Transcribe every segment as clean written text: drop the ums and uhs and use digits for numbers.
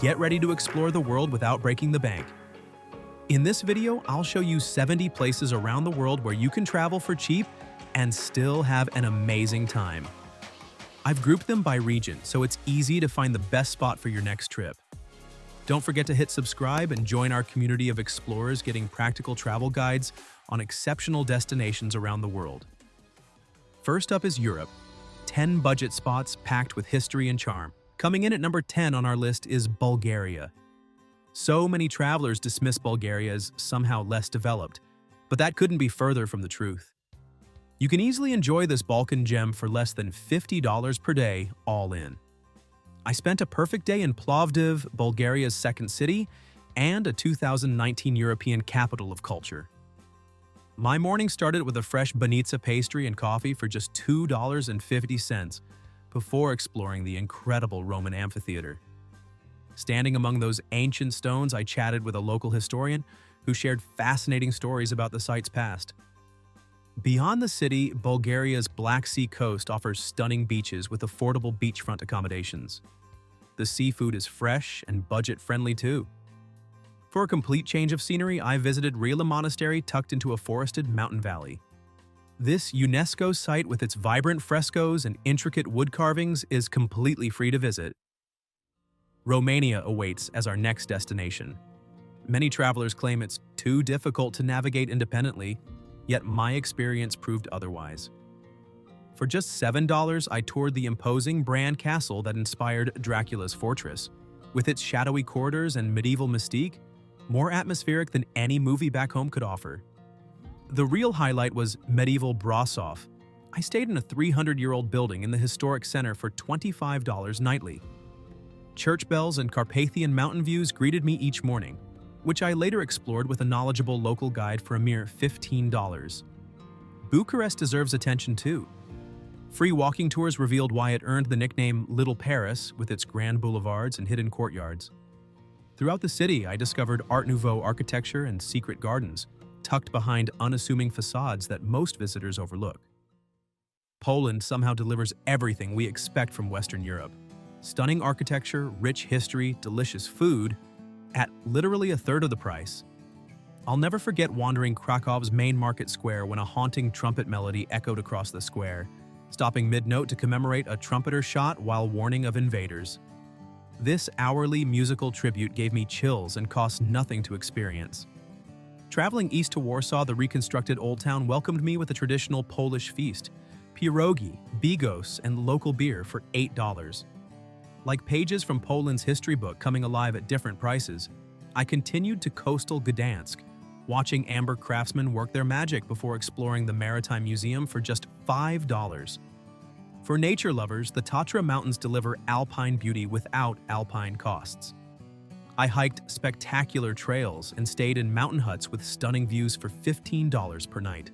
Get ready to explore the world without breaking the bank. In this video, I'll show you 70 places around the world where you can travel for cheap and still have an amazing time. I've grouped them by region, so it's easy to find the best spot for your next trip. Don't forget to hit subscribe and join our community of explorers getting practical travel guides on exceptional destinations around the world. First up is Europe. 10 budget spots packed with history and charm. Coming in at number 10 on our list is Bulgaria. So many travelers dismiss Bulgaria as somehow less developed, but that couldn't be further from the truth. You can easily enjoy this Balkan gem for less than $50 per day, all in. I spent a perfect day in Plovdiv, Bulgaria's second city, and a 2019 European capital of culture. My morning started with a fresh banitsa pastry and coffee for just $2.50 before exploring the incredible Roman amphitheater. Standing among those ancient stones, I chatted with a local historian who shared fascinating stories about the site's past. Beyond the city, Bulgaria's Black Sea coast offers stunning beaches with affordable beachfront accommodations. The seafood is fresh and budget-friendly too. For a complete change of scenery, I visited Rila Monastery tucked into a forested mountain valley. This UNESCO site with its vibrant frescoes and intricate wood carvings is completely free to visit. Romania awaits as our next destination. Many travelers claim it's too difficult to navigate independently, yet my experience proved otherwise. For just $7, I toured the imposing Bran castle that inspired Dracula's fortress. With its shadowy corridors and medieval mystique, more atmospheric than any movie back home could offer. The real highlight was medieval Brasov. I stayed in a 300-year-old building in the historic center for $25 nightly. Church bells and Carpathian mountain views greeted me each morning, which I later explored with a knowledgeable local guide for a mere $15. Bucharest deserves attention too. Free walking tours revealed why it earned the nickname Little Paris with its grand boulevards and hidden courtyards. Throughout the city, I discovered Art Nouveau architecture and secret gardens, tucked behind unassuming facades that most visitors overlook. Poland somehow delivers everything we expect from Western Europe. Stunning architecture, rich history, delicious food, at literally a third of the price. I'll never forget wandering Krakow's main market square when a haunting trumpet melody echoed across the square, stopping mid-note to commemorate a trumpeter shot while warning of invaders. This hourly musical tribute gave me chills and cost nothing to experience. Traveling east to Warsaw, the reconstructed Old Town welcomed me with a traditional Polish feast, pierogi, bigos, and local beer for $8. Like pages from Poland's history book coming alive at different prices, I continued to coastal Gdansk, watching amber craftsmen work their magic before exploring the Maritime Museum for just $5. For nature lovers, the Tatra Mountains deliver alpine beauty without alpine costs. I hiked spectacular trails and stayed in mountain huts with stunning views for $15 per night.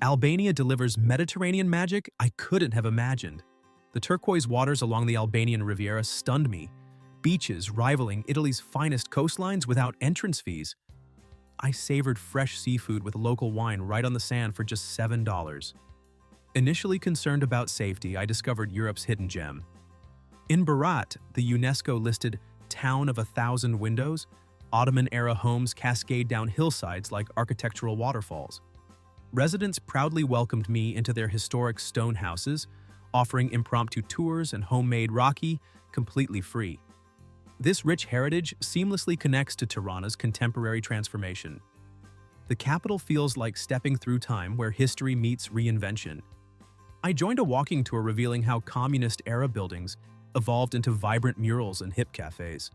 Albania delivers Mediterranean magic I couldn't have imagined. The turquoise waters along the Albanian Riviera stunned me, beaches rivaling Italy's finest coastlines without entrance fees. I savored fresh seafood with local wine right on the sand for just $7. Initially concerned about safety, I discovered Europe's hidden gem. In Berat, the UNESCO-listed Town of 1,000 Windows, Ottoman-era homes cascade down hillsides like architectural waterfalls. Residents proudly welcomed me into their historic stone houses, offering impromptu tours and homemade raki completely free. This rich heritage seamlessly connects to Tirana's contemporary transformation. The capital feels like stepping through time where history meets reinvention. I joined a walking tour revealing how communist-era buildings evolved into vibrant murals and hip cafes.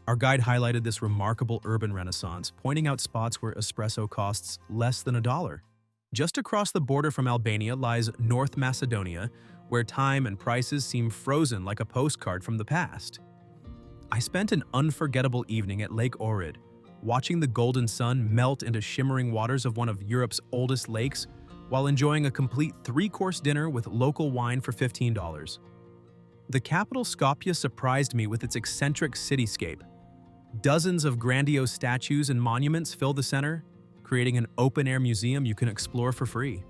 Our guide highlighted this remarkable urban renaissance, pointing out spots where espresso costs less than $1. Just across the border from Albania lies North Macedonia, where time and prices seem frozen like a postcard from the past. I spent an unforgettable evening at Lake Ohrid, watching the golden sun melt into shimmering waters of one of Europe's oldest lakes while enjoying a complete 3-course dinner with local wine for $15. The capital Skopje surprised me with its eccentric cityscape. Dozens of grandiose statues and monuments fill the center, creating an open-air museum you can explore for free.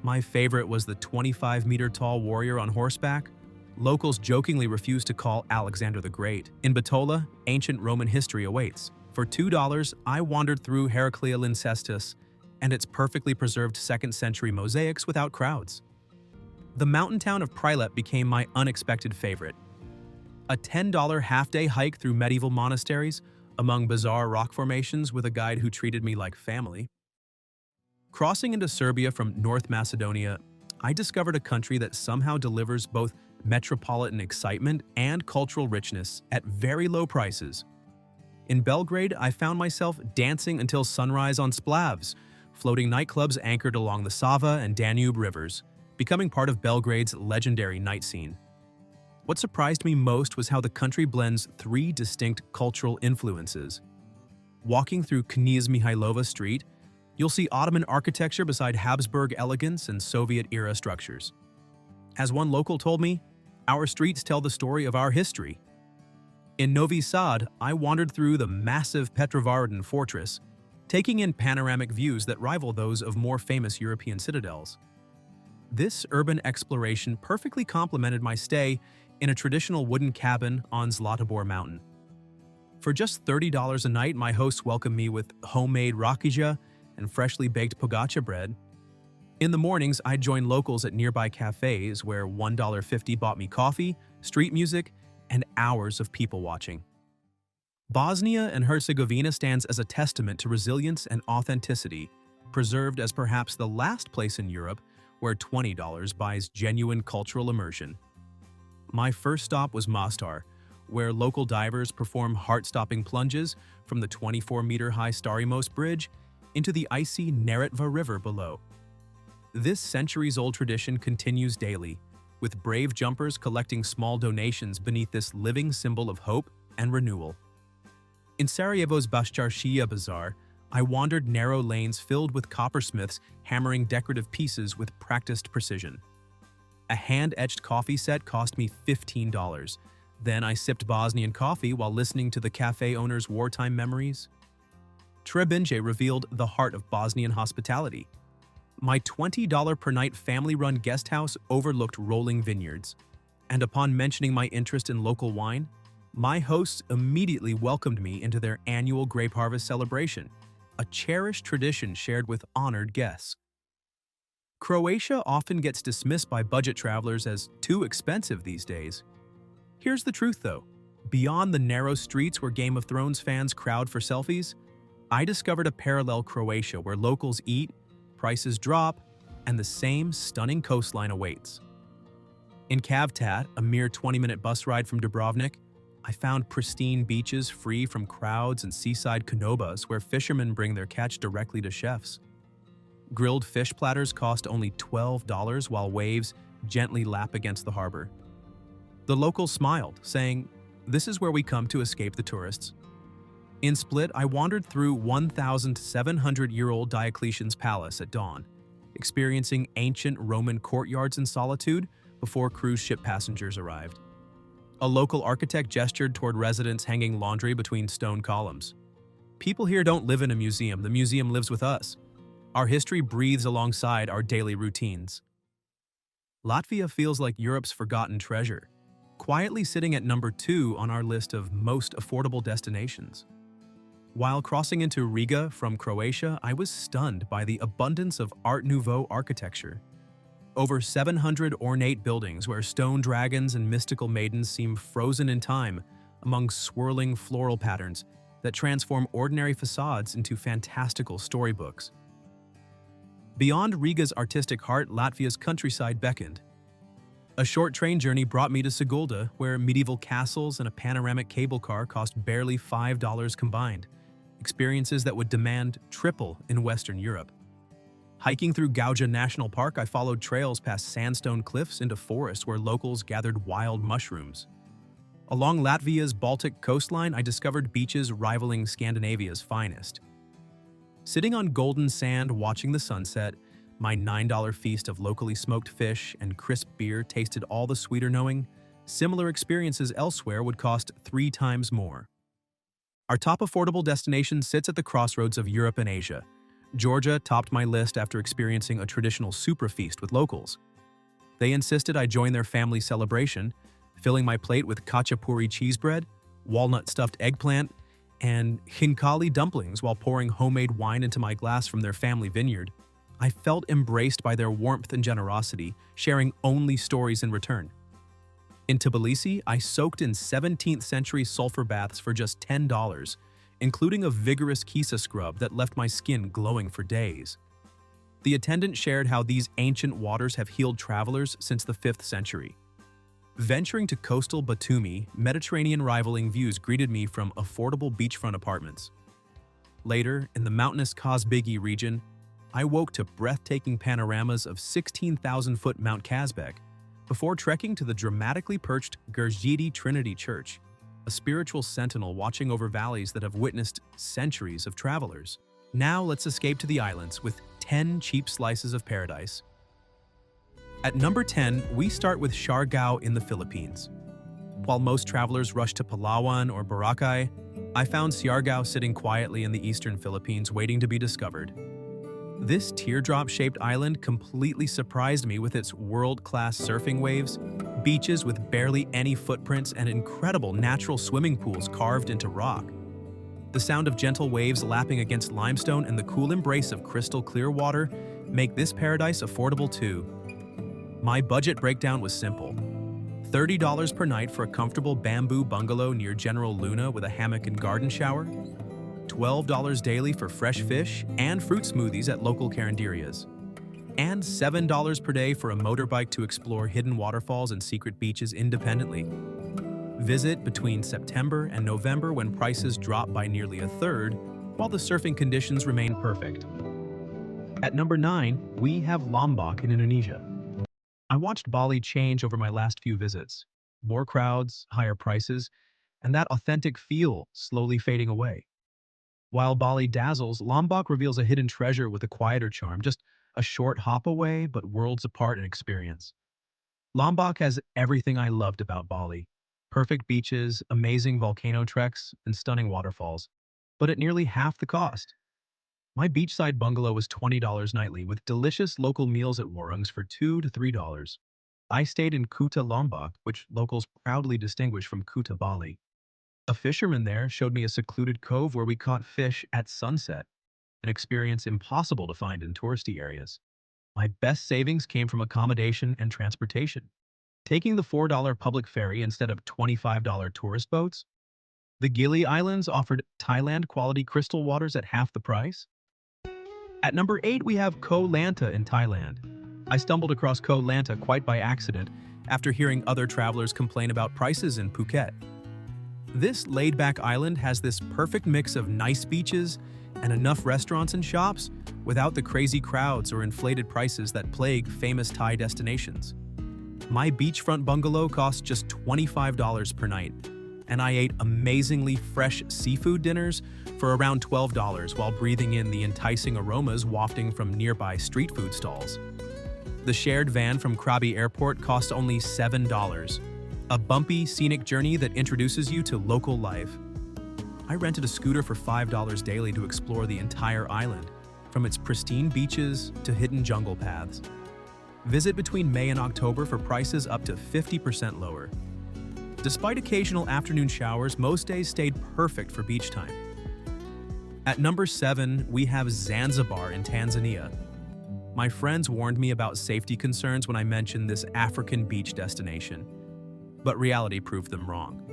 My favorite was the 25-meter-tall warrior on horseback, Locals jokingly refuse to call Alexander the Great. In Bitola, ancient Roman history awaits. For $2, I wandered through Heraclea Lyncestis and its perfectly preserved 2nd century mosaics without crowds. The mountain town of Prilep became my unexpected favorite. A $10 half-day hike through medieval monasteries among bizarre rock formations with a guide who treated me like family. Crossing into Serbia from North Macedonia, I discovered a country that somehow delivers both metropolitan excitement and cultural richness at very low prices. In Belgrade, I found myself dancing until sunrise on splavs, floating nightclubs anchored along the Sava and Danube rivers, becoming part of Belgrade's legendary night scene. What surprised me most was how the country blends 3 distinct cultural influences. Walking through Knez Mihailova Street, you'll see Ottoman architecture beside Habsburg elegance and Soviet-era structures. As one local told me, our streets tell the story of our history. In Novi Sad, I wandered through the massive Petrovaradin fortress, taking in panoramic views that rival those of more famous European citadels. This urban exploration perfectly complemented my stay in a traditional wooden cabin on Zlatibor Mountain. For just $30 a night, my hosts welcomed me with homemade rakija and freshly baked pogača bread. In the mornings, I'd join locals at nearby cafes where $1.50 bought me coffee, street music, and hours of people watching. Bosnia and Herzegovina stands as a testament to resilience and authenticity, preserved as perhaps the last place in Europe where $20 buys genuine cultural immersion. My first stop was Mostar, where local divers perform heart-stopping plunges from the 24-meter-high Stari Most Bridge into the icy Neretva River below. This centuries-old tradition continues daily, with brave jumpers collecting small donations beneath this living symbol of hope and renewal. In Sarajevo's Bashcharshia Bazaar, I wandered narrow lanes filled with coppersmiths hammering decorative pieces with practiced precision. A hand-etched coffee set cost me $15. Then I sipped Bosnian coffee while listening to the cafe owner's wartime memories. Trebinje revealed the heart of Bosnian hospitality. My $20 per night family-run guest house overlooked rolling vineyards, and upon mentioning my interest in local wine, my hosts immediately welcomed me into their annual grape harvest celebration, a cherished tradition shared with honored guests. Croatia often gets dismissed by budget travelers as too expensive these days. Here's the truth, though. Beyond the narrow streets where Game of Thrones fans crowd for selfies, I discovered a parallel Croatia where locals eat, prices drop, and the same stunning coastline awaits. In Cavtat, a mere 20-minute bus ride from Dubrovnik, I found pristine beaches free from crowds and seaside canobas where fishermen bring their catch directly to chefs. Grilled fish platters cost only $12 while waves gently lap against the harbor. The locals smiled, saying, "This is where we come to escape the tourists." In Split, I wandered through 1,700-year-old Diocletian's palace at dawn, experiencing ancient Roman courtyards in solitude before cruise ship passengers arrived. A local architect gestured toward residents hanging laundry between stone columns. People here don't live in a museum, the museum lives with us. Our history breathes alongside our daily routines. Latvia feels like Europe's forgotten treasure, quietly sitting at number 2 on our list of most affordable destinations. While crossing into Riga from Croatia, I was stunned by the abundance of Art Nouveau architecture. Over 700 ornate buildings where stone dragons and mystical maidens seem frozen in time among swirling floral patterns that transform ordinary facades into fantastical storybooks. Beyond Riga's artistic heart, Latvia's countryside beckoned. A short train journey brought me to Sigulda, where medieval castles and a panoramic cable car cost barely $5 combined, experiences that would demand triple in Western Europe. Hiking through Gauja National Park, I followed trails past sandstone cliffs into forests where locals gathered wild mushrooms. Along Latvia's Baltic coastline, I discovered beaches rivaling Scandinavia's finest. Sitting on golden sand watching the sunset, my $9 feast of locally smoked fish and crisp beer tasted all the sweeter knowing similar experiences elsewhere would cost 3 times more. Our top affordable destination sits at the crossroads of Europe and Asia. Georgia topped my list after experiencing a traditional super feast with locals. They insisted I join their family celebration, filling my plate with khachapuri cheese bread, walnut-stuffed eggplant, and khinkali dumplings while pouring homemade wine into my glass from their family vineyard. I felt embraced by their warmth and generosity, sharing only stories in return. In Tbilisi, I soaked in 17th century sulfur baths for just $10, including a vigorous kisa scrub that left my skin glowing for days. The attendant shared how these ancient waters have healed travelers since the 5th century. Venturing to coastal Batumi, Mediterranean rivaling views greeted me from affordable beachfront apartments. Later, in the mountainous Kazbigi region, I woke to breathtaking panoramas of 16,000-foot Mount Kazbek before trekking to the dramatically perched Gergidi Trinity Church, a spiritual sentinel watching over valleys that have witnessed centuries of travelers. Now let's escape to the islands with 10 cheap slices of paradise. At number 10, we start with Siargao in the Philippines. While most travelers rush to Palawan or Boracay, I found Siargao sitting quietly in the eastern Philippines waiting to be discovered. This teardrop-shaped island completely surprised me with its world-class surfing waves, beaches with barely any footprints, and incredible natural swimming pools carved into rock. The sound of gentle waves lapping against limestone and the cool embrace of crystal-clear water make this paradise affordable too. My budget breakdown was simple. $30 per night for a comfortable bamboo bungalow near General Luna with a hammock and garden shower, $12 daily for fresh fish and fruit smoothies at local carinderias, and $7 per day for a motorbike to explore hidden waterfalls and secret beaches independently. Visit between September and November when prices drop by nearly a third, while the surfing conditions remain perfect. At number 9, we have Lombok in Indonesia. I watched Bali change over my last few visits. More crowds, higher prices, and that authentic feel slowly fading away. While Bali dazzles, Lombok reveals a hidden treasure with a quieter charm, just a short hop away, but worlds apart in experience. Lombok has everything I loved about Bali. Perfect beaches, amazing volcano treks, and stunning waterfalls, but at nearly half the cost. My beachside bungalow was $20 nightly, with delicious local meals at warungs for $2 to $3. I stayed in Kuta Lombok, which locals proudly distinguish from Kuta Bali. A fisherman there showed me a secluded cove where we caught fish at sunset, an experience impossible to find in touristy areas. My best savings came from accommodation and transportation. Taking the $4 public ferry instead of $25 tourist boats, the Gili Islands offered Thailand-quality crystal waters at half the price. At number 8, we have Koh Lanta in Thailand. I stumbled across Koh Lanta quite by accident after hearing other travelers complain about prices in Phuket. This laid-back island has this perfect mix of nice beaches and enough restaurants and shops without the crazy crowds or inflated prices that plague famous Thai destinations. My beachfront bungalow cost just $25 per night, and I ate amazingly fresh seafood dinners for around $12 while breathing in the enticing aromas wafting from nearby street food stalls. The shared van from Krabi Airport cost only $7, a bumpy, scenic journey that introduces you to local life. I rented a scooter for $5 daily to explore the entire island, from its pristine beaches to hidden jungle paths. Visit between May and October for prices up to 50% lower. Despite occasional afternoon showers, most days stayed perfect for beach time. At number 7, we have Zanzibar in Tanzania. My friends warned me about safety concerns when I mentioned this African beach destination, but reality proved them wrong.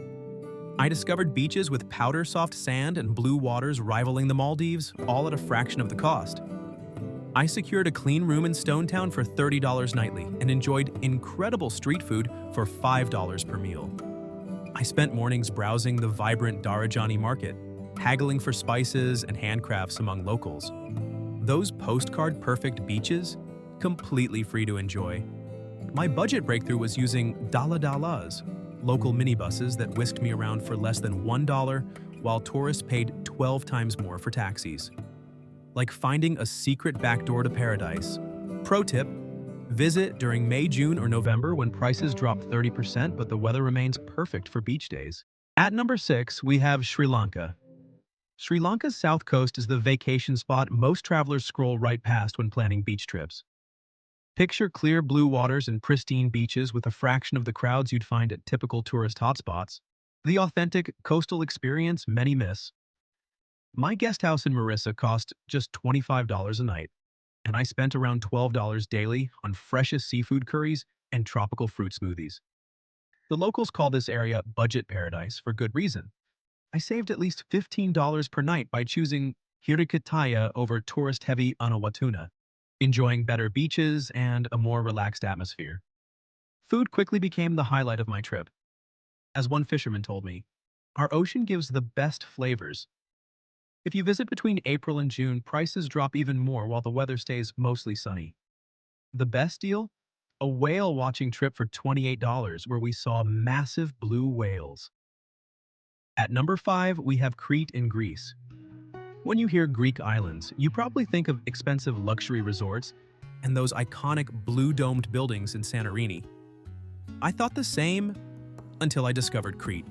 I discovered beaches with powder-soft sand and blue waters rivaling the Maldives, all at a fraction of the cost. I secured a clean room in Stone Town for $30 nightly and enjoyed incredible street food for $5 per meal. I spent mornings browsing the vibrant Darajani market, haggling for spices and handcrafts among locals. Those postcard-perfect beaches, completely free to enjoy. My budget breakthrough was using dala-dalas, local minibuses that whisked me around for less than $1 while tourists paid 12 times more for taxis. Like finding a secret backdoor to paradise. Pro tip: visit during May, June, or November when prices drop 30% but the weather remains perfect for beach days. At number 6, we have Sri Lanka. Sri Lanka's south coast is the vacation spot most travelers scroll right past when planning beach trips. Picture clear blue waters and pristine beaches with a fraction of the crowds you'd find at typical tourist hotspots. The authentic coastal experience many miss. My guest house in Marissa cost just $25 a night, and I spent around $12 daily on freshest seafood curries and tropical fruit smoothies. The locals call this area budget paradise for good reason. I saved at least $15 per night by choosing Hirikataya over tourist-heavy Anawatuna, enjoying better beaches and a more relaxed atmosphere. Food quickly became the highlight of my trip. As one fisherman told me, our ocean gives the best flavors. If you visit between April and June, prices drop even more while the weather stays mostly sunny. The best deal? A whale watching trip for $28 where we saw massive blue whales. At number 5, we have Crete in Greece. When you hear Greek islands, you probably think of expensive luxury resorts and those iconic blue-domed buildings in Santorini. I thought the same until I discovered Crete.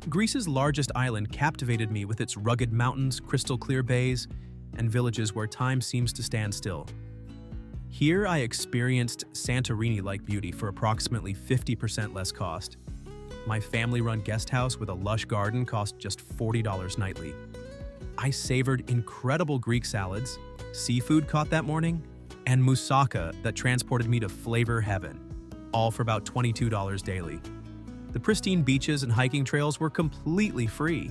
Greece's largest island captivated me with its rugged mountains, crystal-clear bays, and villages where time seems to stand still. Here I experienced Santorini-like beauty for approximately 50% less cost. My family-run guest house with a lush garden cost just $40 nightly. I savored incredible Greek salads, seafood caught that morning, and moussaka that transported me to flavor heaven, all for about $22 daily. The pristine beaches and hiking trails were completely free.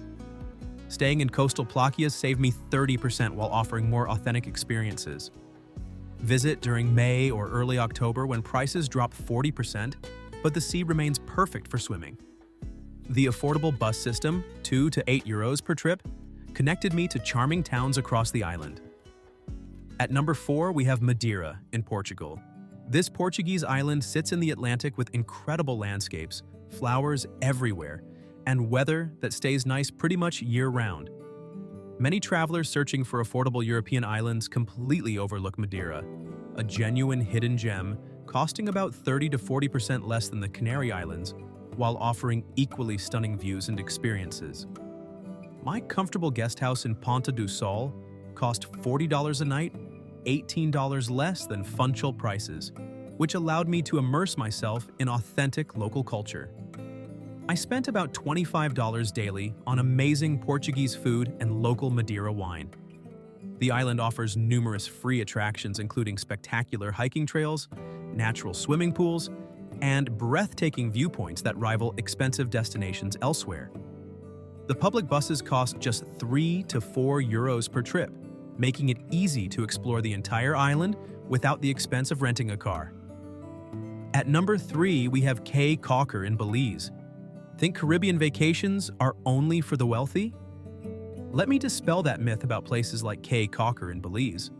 Staying in coastal Plakias saved me 30% while offering more authentic experiences. Visit during May or early October when prices drop 40%, but the sea remains perfect for swimming. The affordable bus system, 2 to 8 euros per trip, connected me to charming towns across the island. At number 4, we have Madeira in Portugal. This Portuguese island sits in the Atlantic with incredible landscapes, flowers everywhere, and weather that stays nice pretty much year-round. Many travelers searching for affordable European islands completely overlook Madeira, a genuine hidden gem costing about 30 to 40% less than the Canary Islands, while offering equally stunning views and experiences. My comfortable guest house in Ponta do Sol cost $40 a night, $18 less than Funchal prices, which allowed me to immerse myself in authentic local culture. I spent about $25 daily on amazing Portuguese food and local Madeira wine. The island offers numerous free attractions including spectacular hiking trails, natural swimming pools, and breathtaking viewpoints that rival expensive destinations elsewhere. The public buses cost just 3 to 4 euros per trip, making it easy to explore the entire island without the expense of renting a car. At number 3, we have Cay Caulker in Belize. Think Caribbean vacations are only for the wealthy? Let me dispel that myth about places like Cay Caulker in Belize.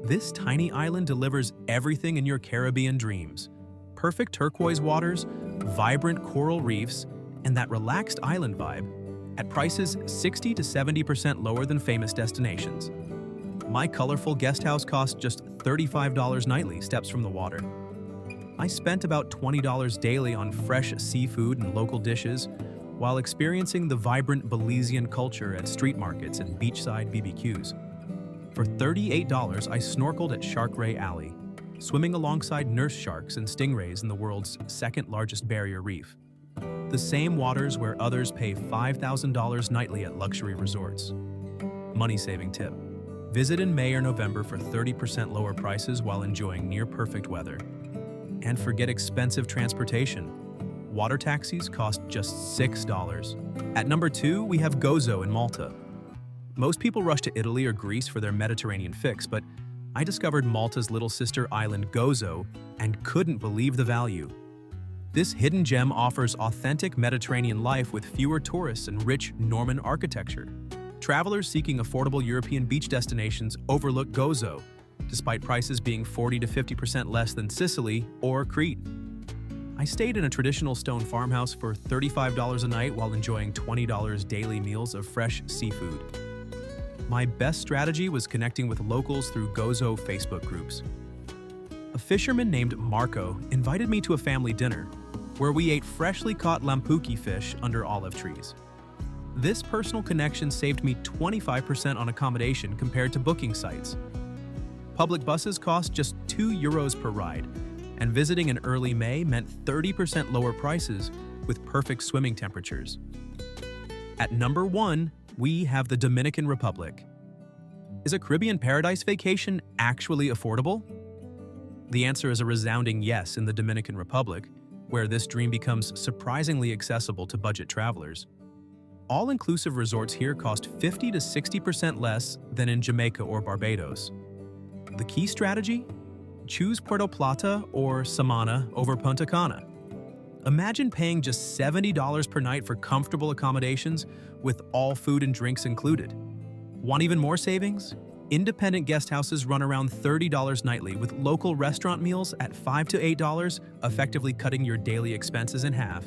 This tiny island delivers everything in your Caribbean dreams. Perfect turquoise waters, vibrant coral reefs, and that relaxed island vibe at prices 60 to 70% lower than famous destinations. My colorful guest house cost just $35 nightly, steps from the water. I spent about $20 daily on fresh seafood and local dishes while experiencing the vibrant Belizean culture at street markets and beachside BBQs. For $38, I snorkeled at Shark Ray Alley, swimming alongside nurse sharks and stingrays in the world's second largest barrier reef. The same waters where others pay $5,000 nightly at luxury resorts. Money-saving tip. Visit in May or November for 30% lower prices while enjoying near-perfect weather. And forget expensive transportation. Water taxis cost just $6. At number 2, we have Gozo in Malta. Most people rush to Italy or Greece for their Mediterranean fix, but I discovered Malta's little sister island Gozo and couldn't believe the value. This hidden gem offers authentic Mediterranean life with fewer tourists and rich Norman architecture. Travelers seeking affordable European beach destinations overlook Gozo, despite prices being 40 to 50% less than Sicily or Crete. I stayed in a traditional stone farmhouse for $35 a night while enjoying $20 daily meals of fresh seafood. My best strategy was connecting with locals through Gozo Facebook groups. A fisherman named Marco invited me to a family dinner, where we ate freshly caught lampuki fish under olive trees. This personal connection saved me 25% on accommodation compared to booking sites. Public buses cost just €2 per ride, and visiting in early May meant 30% lower prices with perfect swimming temperatures. At number 1, we have the Dominican Republic. Is a Caribbean paradise vacation actually affordable? The answer is a resounding yes in the Dominican Republic, where this dream becomes surprisingly accessible to budget travelers. All-inclusive resorts here cost 50 to 60% less than in Jamaica or Barbados. The key strategy? Choose Puerto Plata or Samana over Punta Cana. Imagine paying just $70 per night for comfortable accommodations with all food and drinks included. Want even more savings? Independent guest houses run around $30 nightly, with local restaurant meals at $5 to $8, effectively cutting your daily expenses in half.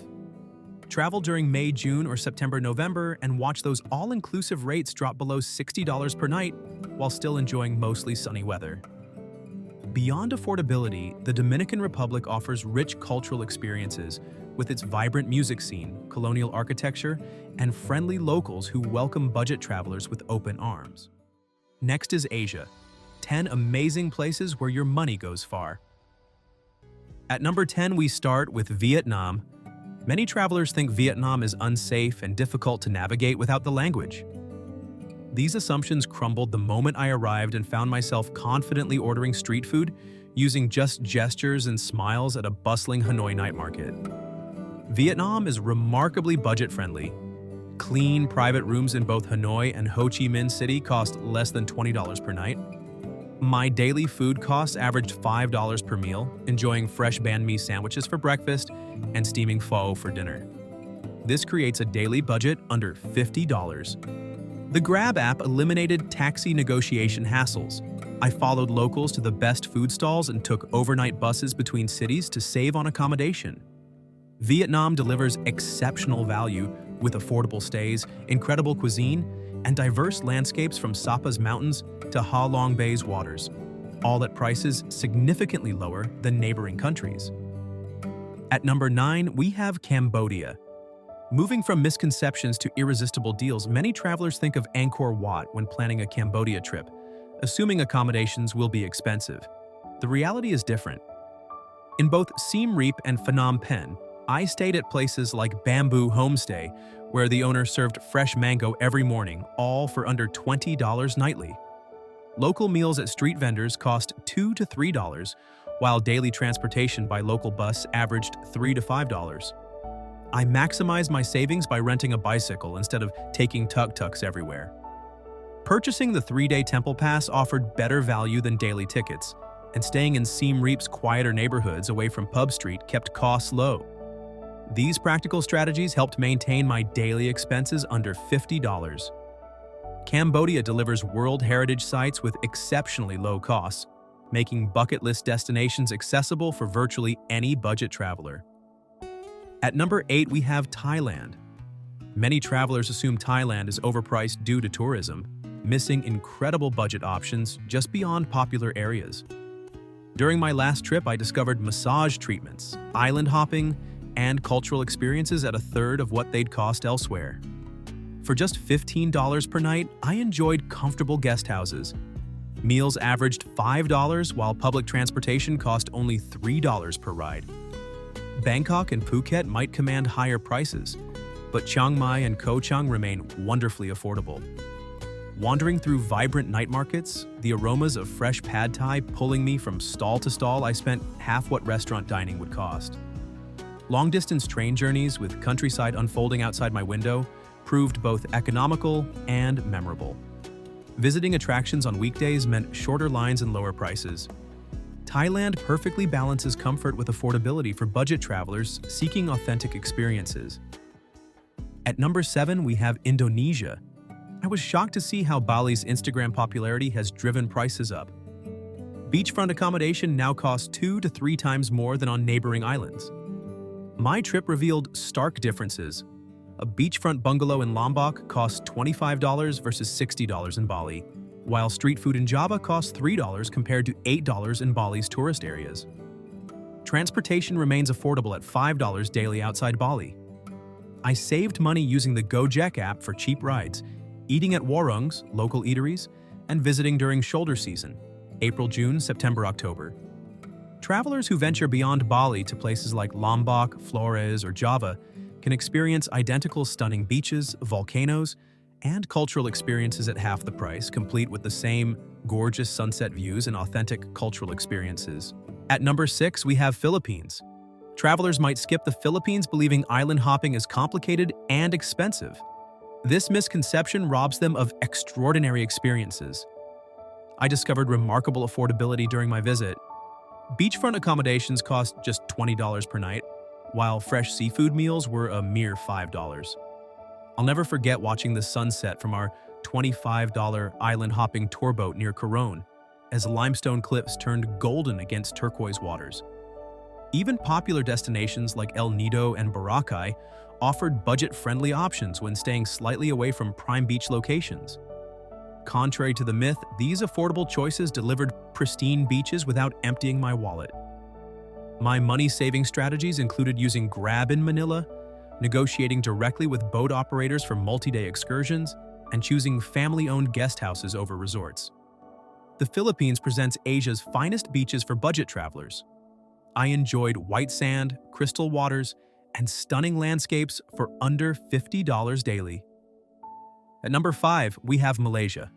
Travel during May, June, or September, November, and watch those all-inclusive rates drop below $60 per night while still enjoying mostly sunny weather. Beyond affordability, the Dominican Republic offers rich cultural experiences with its vibrant music scene, colonial architecture, and friendly locals who welcome budget travelers with open arms. Next is Asia. 10 amazing places where your money goes far. At number 10, we start with Vietnam. Many travelers think Vietnam is unsafe and difficult to navigate without the language. These assumptions crumbled the moment I arrived and found myself confidently ordering street food using just gestures and smiles at a bustling Hanoi night market. Vietnam is remarkably budget-friendly. Clean, private rooms in both Hanoi and Ho Chi Minh City cost less than $20 per night. My daily food costs averaged $5 per meal, enjoying fresh banh mi sandwiches for breakfast and steaming pho for dinner. This creates a daily budget under $50. The Grab app eliminated taxi negotiation hassles. I followed locals to the best food stalls and took overnight buses between cities to save on accommodation. Vietnam delivers exceptional value with affordable stays, incredible cuisine, and diverse landscapes from Sapa's mountains to Ha Long Bay's waters, all at prices significantly lower than neighboring countries. At number 9, we have Cambodia. Moving from misconceptions to irresistible deals, many travelers think of Angkor Wat when planning a Cambodia trip, assuming accommodations will be expensive. The reality is different. In both Siem Reap and Phnom Penh, I stayed at places like Bamboo Homestay, where the owner served fresh mango every morning, all for under $20 nightly. Local meals at street vendors cost $2 to $3, while daily transportation by local bus averaged $3 to $5. I maximized my savings by renting a bicycle instead of taking tuk-tuks everywhere. Purchasing the 3-day temple pass offered better value than daily tickets, and staying in Siem Reap's quieter neighborhoods away from Pub Street kept costs low. These practical strategies helped maintain my daily expenses under $50. Cambodia delivers World Heritage sites with exceptionally low costs, making bucket list destinations accessible for virtually any budget traveler. At number 8, we have Thailand. Many travelers assume Thailand is overpriced due to tourism, missing incredible budget options just beyond popular areas. During my last trip, I discovered massage treatments, island hopping, and cultural experiences at a third of what they'd cost elsewhere. For just $15 per night, I enjoyed comfortable guest houses. Meals averaged $5, while public transportation cost only $3 per ride. Bangkok and Phuket might command higher prices, but Chiang Mai and Koh Chang remain wonderfully affordable. Wandering through vibrant night markets, the aromas of fresh pad thai pulling me from stall to stall, I spent half what restaurant dining would cost. Long-distance train journeys with countryside unfolding outside my window proved both economical and memorable. Visiting attractions on weekdays meant shorter lines and lower prices. Thailand perfectly balances comfort with affordability for budget travelers seeking authentic experiences. At number 7, we have Indonesia. I was shocked to see how Bali's Instagram popularity has driven prices up. Beachfront accommodation now costs 2 to 3 times more than on neighboring islands. My trip revealed stark differences. A beachfront bungalow in Lombok costs $25 versus $60 in Bali, while street food in Java costs $3 compared to $8 in Bali's tourist areas. Transportation remains affordable at $5 daily outside Bali. I saved money using the Gojek app for cheap rides, eating at warungs, local eateries, and visiting during shoulder season. April, June, September, October. Travelers who venture beyond Bali to places like Lombok, Flores, or Java can experience identical stunning beaches, volcanoes, and cultural experiences at half the price, complete with the same gorgeous sunset views and authentic cultural experiences. At number 6, we have Philippines. Travelers might skip the Philippines believing island hopping is complicated and expensive. This misconception robs them of extraordinary experiences. I discovered remarkable affordability during my visit. Beachfront accommodations cost just $20 per night, while fresh seafood meals were a mere $5. I'll never forget watching the sunset from our $25 island hopping tour boat near Coron, as limestone cliffs turned golden against turquoise waters. Even popular destinations like El Nido and Boracay offered budget-friendly options when staying slightly away from prime beach locations. Contrary to the myth, these affordable choices delivered pristine beaches without emptying my wallet. My money-saving strategies included using Grab in Manila, negotiating directly with boat operators for multi-day excursions, and choosing family-owned guest houses over resorts. The Philippines presents Asia's finest beaches for budget travelers. I enjoyed white sand, crystal waters, and stunning landscapes for under $50 daily. At number 5, we have Malaysia.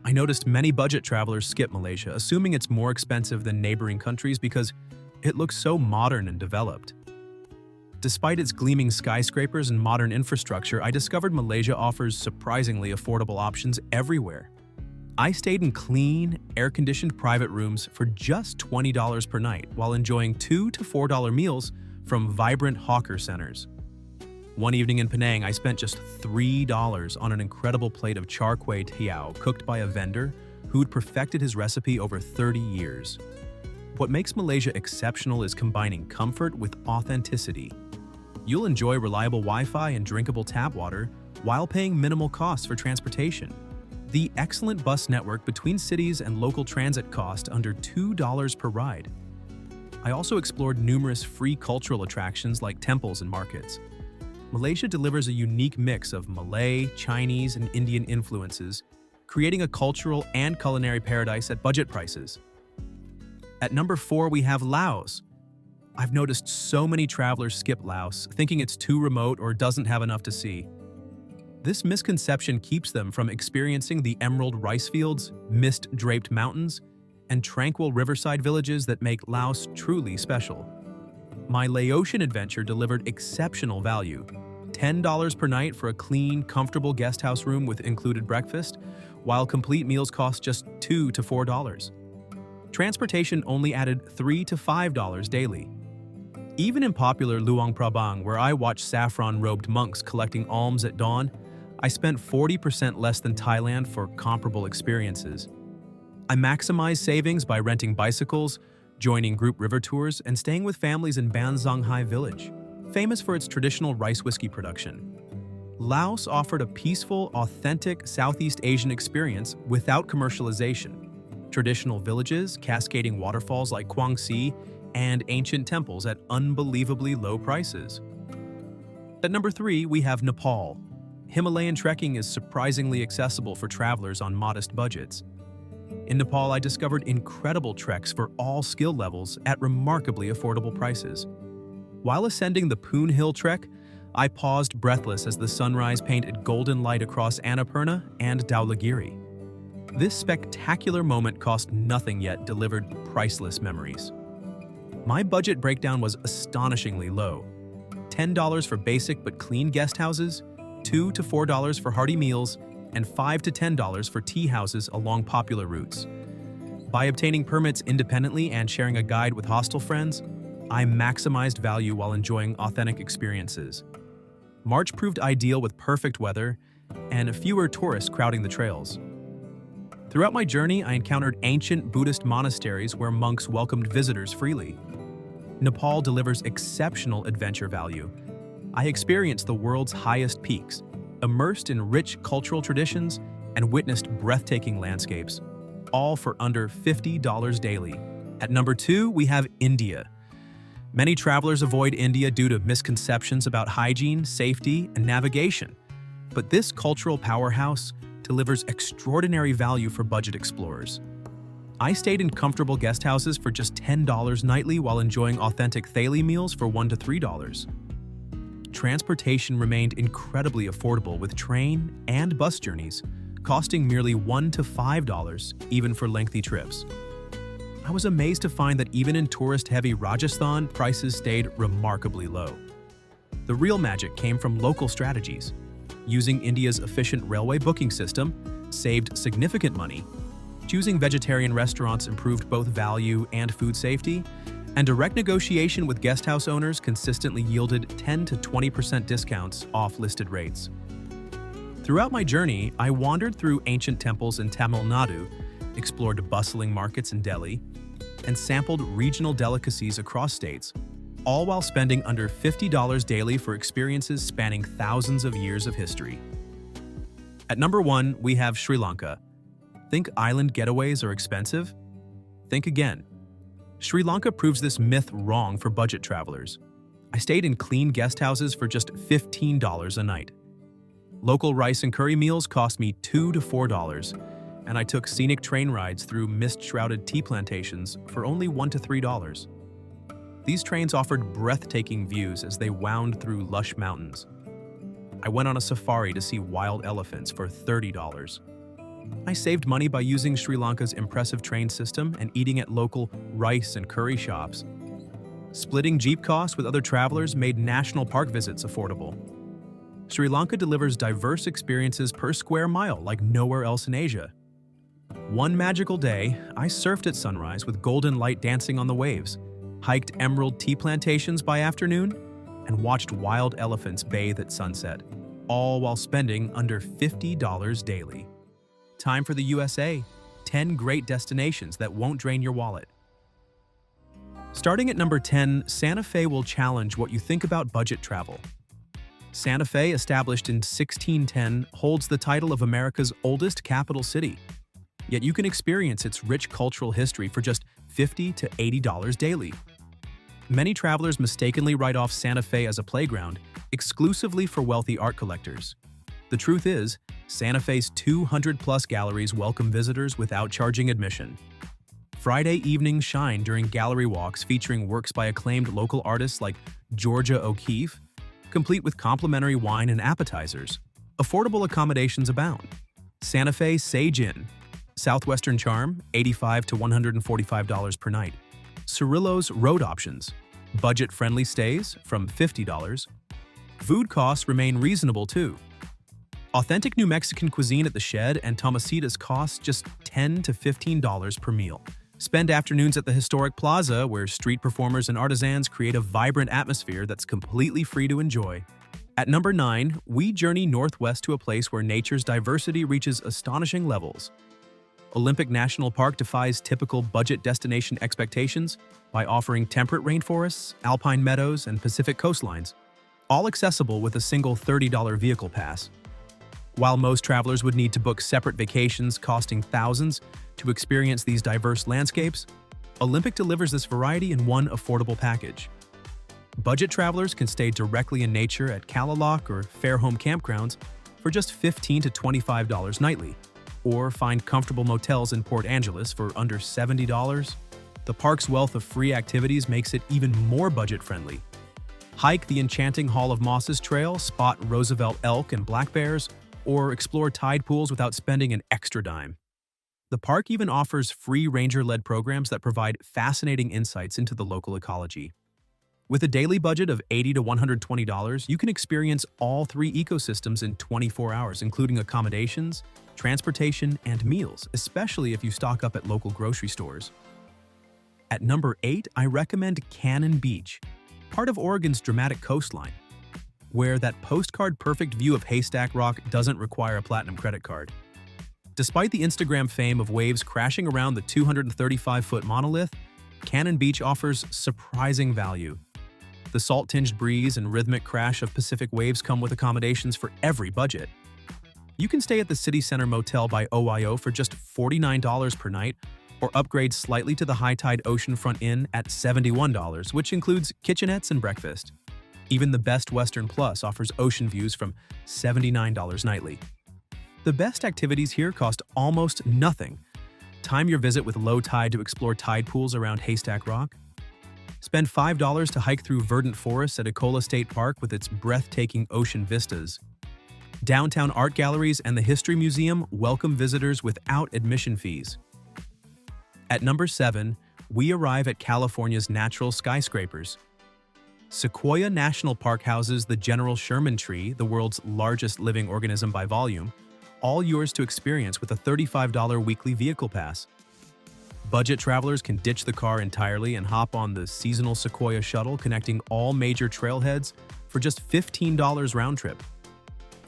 I noticed many budget travelers skip Malaysia, assuming it's more expensive than neighboring countries because it looks so modern and developed. Despite its gleaming skyscrapers and modern infrastructure, I discovered Malaysia offers surprisingly affordable options everywhere. I stayed in clean, air-conditioned private rooms for just $20 per night while enjoying $2 to $4 meals from vibrant hawker centers. One evening in Penang, I spent just $3 on an incredible plate of char kway teow cooked by a vendor who'd perfected his recipe over 30 years. What makes Malaysia exceptional is combining comfort with authenticity. You'll enjoy reliable Wi-Fi and drinkable tap water while paying minimal costs for transportation. The excellent bus network between cities and local transit cost under $2 per ride. I also explored numerous free cultural attractions like temples and markets. Malaysia delivers a unique mix of Malay, Chinese, and Indian influences, creating a cultural and culinary paradise at budget prices. At number 4, we have Laos. I've noticed so many travelers skip Laos, thinking it's too remote or doesn't have enough to see. This misconception keeps them from experiencing the emerald rice fields, mist-draped mountains, and tranquil riverside villages that make Laos truly special. My Laotian adventure delivered exceptional value. $10 per night for a clean, comfortable guest house room with included breakfast, while complete meals cost just $2 to $4. Transportation only added $3 to $5 daily. Even in popular Luang Prabang, where I watched saffron-robed monks collecting alms at dawn, I spent 40% less than Thailand for comparable experiences. I maximized savings by renting bicycles, joining group river tours, and staying with families in Ban Zonghai village, famous for its traditional rice whiskey production. Laos offered a peaceful, authentic Southeast Asian experience without commercialization. Traditional villages, cascading waterfalls like Quang Si, and ancient temples at unbelievably low prices. At number 3, we have Nepal. Himalayan trekking is surprisingly accessible for travelers on modest budgets. In Nepal, I discovered incredible treks for all skill levels at remarkably affordable prices. While ascending the Poon Hill trek, I paused breathless as the sunrise painted golden light across Annapurna and Dhaulagiri. This spectacular moment cost nothing yet delivered priceless memories. My budget breakdown was astonishingly low. $10 for basic but clean guest houses, $2 to $4 for hearty meals, and $5 to $10 for tea houses along popular routes. By obtaining permits independently and sharing a guide with hostel friends, I maximized value while enjoying authentic experiences. March proved ideal with perfect weather and fewer tourists crowding the trails. Throughout my journey, I encountered ancient Buddhist monasteries where monks welcomed visitors freely. Nepal delivers exceptional adventure value. I experienced the world's highest peaks, immersed in rich cultural traditions, and witnessed breathtaking landscapes, all for under $50 daily. At number 2, we have India. Many travelers avoid India due to misconceptions about hygiene, safety, and navigation. But this cultural powerhouse delivers extraordinary value for budget explorers. I stayed in comfortable guest houses for just $10 nightly while enjoying authentic thali meals for $1 to $3. Transportation remained incredibly affordable with train and bus journeys, costing merely $1 to $5 even for lengthy trips. I was amazed to find that even in tourist-heavy Rajasthan, prices stayed remarkably low. The real magic came from local strategies. Using India's efficient railway booking system saved significant money. Choosing vegetarian restaurants improved both value and food safety, and direct negotiation with guesthouse owners consistently yielded 10 to 20% discounts off listed rates. Throughout my journey, I wandered through ancient temples in Tamil Nadu, explored bustling markets in Delhi, and sampled regional delicacies across states, all while spending under $50 daily for experiences spanning thousands of years of history. At number 1, we have Sri Lanka. Think island getaways are expensive? Think again. Sri Lanka proves this myth wrong for budget travelers. I stayed in clean guest houses for just $15 a night. Local rice and curry meals cost me $2 to $4, and I took scenic train rides through mist-shrouded tea plantations for only $1 to $3. These trains offered breathtaking views as they wound through lush mountains. I went on a safari to see wild elephants for $30. I saved money by using Sri Lanka's impressive train system and eating at local rice and curry shops. Splitting jeep costs with other travelers made national park visits affordable. Sri Lanka delivers diverse experiences per square mile like nowhere else in Asia. One magical day, I surfed at sunrise with golden light dancing on the waves, hiked emerald tea plantations by afternoon, and watched wild elephants bathe at sunset, all while spending under $50 daily. Time for the USA, 10 great destinations that won't drain your wallet. Starting at number 10, Santa Fe will challenge what you think about budget travel. Santa Fe, established in 1610, holds the title of America's oldest capital city. Yet you can experience its rich cultural history for just $50 to $80 daily. Many travelers mistakenly write off Santa Fe as a playground, exclusively for wealthy art collectors. The truth is, Santa Fe's 200-plus galleries welcome visitors without charging admission. Friday evenings shine during gallery walks featuring works by acclaimed local artists like Georgia O'Keeffe, complete with complimentary wine and appetizers. Affordable accommodations abound. Santa Fe Sage Inn, Southwestern Charm, $85 to $145 per night. Cirillo's Road Options, budget-friendly stays from $50. Food costs remain reasonable too. Authentic New Mexican cuisine at the Shed and Tomasita's costs just $10 to $15 per meal. Spend afternoons at the historic plaza where street performers and artisans create a vibrant atmosphere that's completely free to enjoy. At number 9, we journey northwest to a place where nature's diversity reaches astonishing levels. Olympic National Park defies typical budget destination expectations by offering temperate rainforests, alpine meadows, and Pacific coastlines, all accessible with a single $30 vehicle pass. While most travelers would need to book separate vacations costing thousands to experience these diverse landscapes, Olympic delivers this variety in one affordable package. Budget travelers can stay directly in nature at Kalaloch or Fairhome campgrounds for just $15 to $25 nightly, or find comfortable motels in Port Angeles for under $70. The park's wealth of free activities makes it even more budget-friendly. Hike the enchanting Hall of Mosses Trail, spot Roosevelt elk and black bears, or explore tide pools without spending an extra dime. The park even offers free ranger-led programs that provide fascinating insights into the local ecology. With a daily budget of $80 to $120, you can experience all three ecosystems in 24 hours, including accommodations, transportation, and meals, especially if you stock up at local grocery stores. At number 8, I recommend Cannon Beach, part of Oregon's dramatic coastline, where that postcard-perfect view of Haystack Rock doesn't require a platinum credit card. Despite the Instagram fame of waves crashing around the 235-foot monolith, Cannon Beach offers surprising value. The salt-tinged breeze and rhythmic crash of Pacific waves come with accommodations for every budget. You can stay at the City Center Motel by OYO for just $49 per night, or upgrade slightly to the High Tide Oceanfront Inn at $71, which includes kitchenettes and breakfast. Even the Best Western Plus offers ocean views from $79 nightly. The best activities here cost almost nothing, Time your visit with low tide to explore tide pools around Haystack Rock. Spend $5 to hike through verdant forests at Ecola State Park with its breathtaking ocean vistas. Downtown art galleries and the History Museum welcome visitors without admission fees. At number 7, we arrive at California's natural skyscrapers. Sequoia National Park houses the General Sherman tree, the world's largest living organism by volume, all yours to experience with a $35 weekly vehicle pass. Budget travelers can ditch the car entirely and hop on the seasonal Sequoia shuttle connecting all major trailheads for just $15 round trip.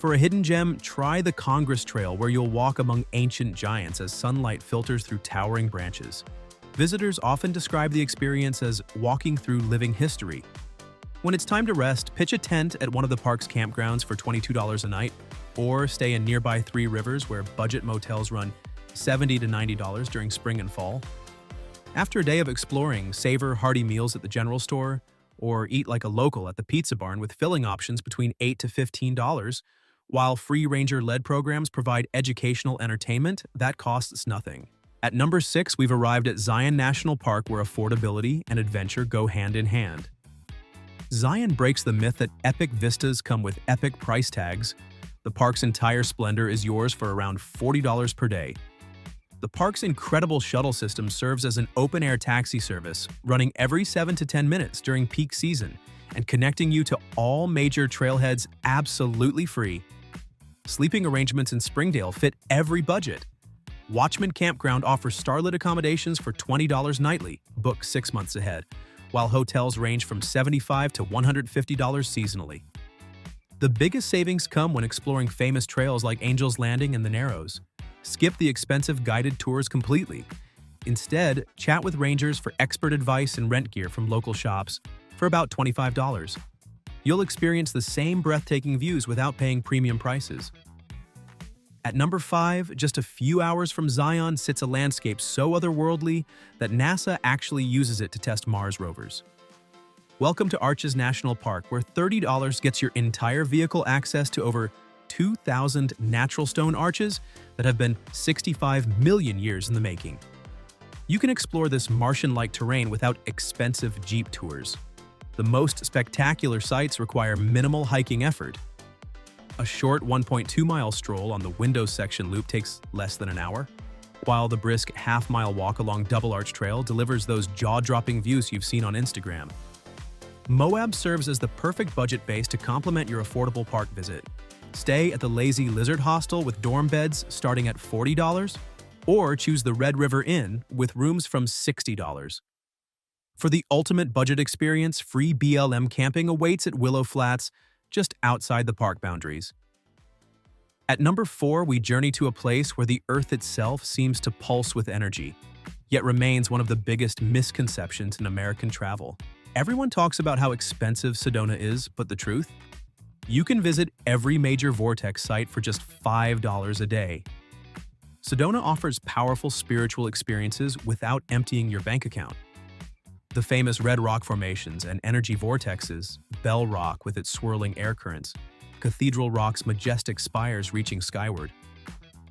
For a hidden gem, try the Congress Trail, where you'll walk among ancient giants as sunlight filters through towering branches. Visitors often describe the experience as walking through living history. When it's time to rest, pitch a tent at one of the park's campgrounds for $22 a night, or stay in nearby Three Rivers, where budget motels run $70 to $90 during spring and fall. After a day of exploring, savor hearty meals at the general store, or eat like a local at the pizza barn with filling options between $8 to $15, while free ranger-led programs provide educational entertainment that costs nothing. At number 6, we've arrived at Zion National Park, where affordability and adventure go hand in hand. Zion breaks the myth that epic vistas come with epic price tags. The park's entire splendor is yours for around $40 per day. The park's incredible shuttle system serves as an open-air taxi service, running every 7 to 10 minutes during peak season and connecting you to all major trailheads absolutely free. Sleeping arrangements in Springdale fit every budget. Watchman Campground offers starlit accommodations for $20 nightly, book 6 months ahead, while hotels range from $75 to $150 seasonally. The biggest savings come when exploring famous trails like Angel's Landing and the Narrows. Skip the expensive guided tours completely. Instead, chat with rangers for expert advice and rent gear from local shops for about $25. You'll experience the same breathtaking views without paying premium prices. At number 5, just a few hours from Zion sits a landscape so otherworldly that NASA actually uses it to test Mars rovers. Welcome to Arches National Park, where $30 gets your entire vehicle access to over 2,000 natural stone arches that have been 65 million years in the making. You can explore this Martian-like terrain without expensive Jeep tours. The most spectacular sites require minimal hiking effort. A short 1.2-mile stroll on the Windows section loop takes less than an hour, while the brisk half-mile walk along Double Arch Trail delivers those jaw-dropping views you've seen on Instagram. Moab serves as the perfect budget base to complement your affordable park visit. Stay at the Lazy Lizard Hostel with dorm beds starting at $40, or choose the Red River Inn with rooms from $60. For the ultimate budget experience, free BLM camping awaits at Willow Flats, just outside the park boundaries. At number 4, we journey to a place where the Earth itself seems to pulse with energy, yet remains one of the biggest misconceptions in American travel. Everyone talks about how expensive Sedona is, but the truth? You can visit every major vortex site for just $5 a day. Sedona offers powerful spiritual experiences without emptying your bank account. The famous Red Rock formations and energy vortexes, Bell Rock with its swirling air currents, Cathedral Rock's majestic spires reaching skyward,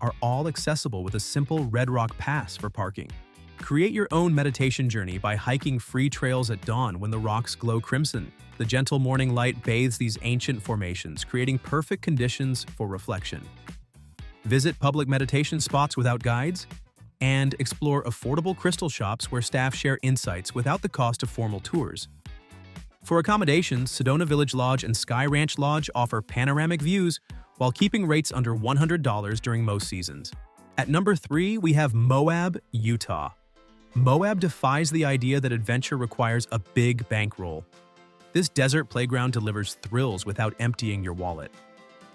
are all accessible with a simple Red Rock Pass for parking. Create your own meditation journey by hiking free trails at dawn when the rocks glow crimson. The gentle morning light bathes these ancient formations, creating perfect conditions for reflection. Visit public meditation spots without guides, and explore affordable crystal shops where staff share insights without the cost of formal tours. For accommodations, Sedona Village Lodge and Sky Ranch Lodge offer panoramic views while keeping rates under $100 during most seasons. At number 3, we have Moab, Utah. Moab defies the idea that adventure requires a big bankroll. This desert playground delivers thrills without emptying your wallet.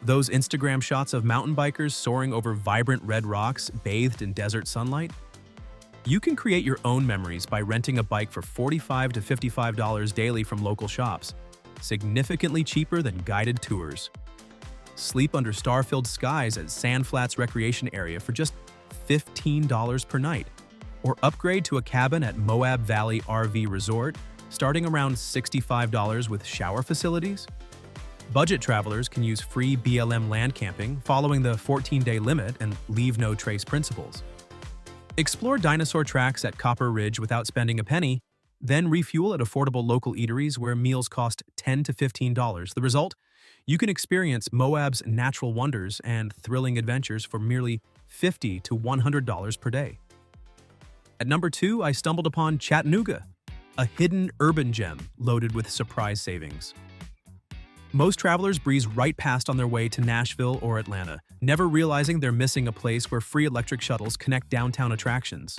Those Instagram shots of mountain bikers soaring over vibrant red rocks bathed in desert sunlight? You can create your own memories by renting a bike for $45 to $55 daily from local shops, significantly cheaper than guided tours. Sleep under star-filled skies at Sand Flats Recreation Area for just $15 per night, or upgrade to a cabin at Moab Valley RV Resort starting around $65 with shower facilities. Budget travelers can use free BLM land camping following the 14-day limit and leave no trace principles. Explore dinosaur tracks at Copper Ridge without spending a penny, then refuel at affordable local eateries where meals cost $10 to $15. The result? You can experience Moab's natural wonders and thrilling adventures for merely $50 to $100 per day. At number 2, I stumbled upon Chattanooga, a hidden urban gem loaded with surprise savings. Most travelers breeze right past on their way to Nashville or Atlanta, never realizing they're missing a place where free electric shuttles connect downtown attractions.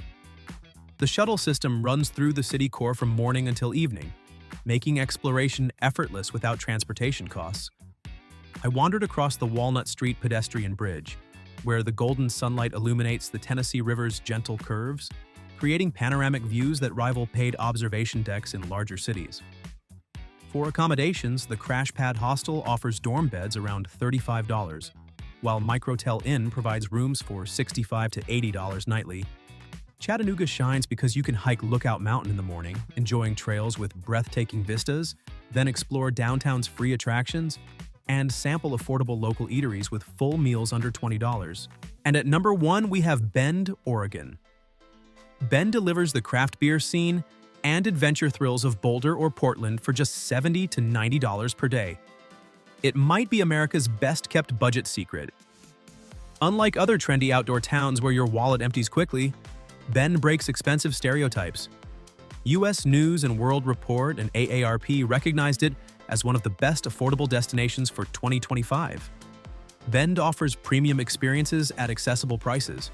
The shuttle system runs through the city core from morning until evening, making exploration effortless without transportation costs. I wandered across the Walnut Street pedestrian bridge, where the golden sunlight illuminates the Tennessee River's gentle curves, creating panoramic views that rival paid observation decks in larger cities. For accommodations, the Crash Pad Hostel offers dorm beds around $35, while Microtel Inn provides rooms for $65 to $80 nightly. Chattanooga shines because you can hike Lookout Mountain in the morning, enjoying trails with breathtaking vistas, then explore downtown's free attractions, and sample affordable local eateries with full meals under $20. And at number 1, we have Bend, Oregon. Bend delivers the craft beer scene and adventure thrills of Boulder or Portland for just $70 to $90 per day. It might be America's best-kept budget secret. Unlike other trendy outdoor towns where your wallet empties quickly, Bend breaks expensive stereotypes. U.S. News and World Report and AARP recognized it as one of the best affordable destinations for 2025. Bend offers premium experiences at accessible prices.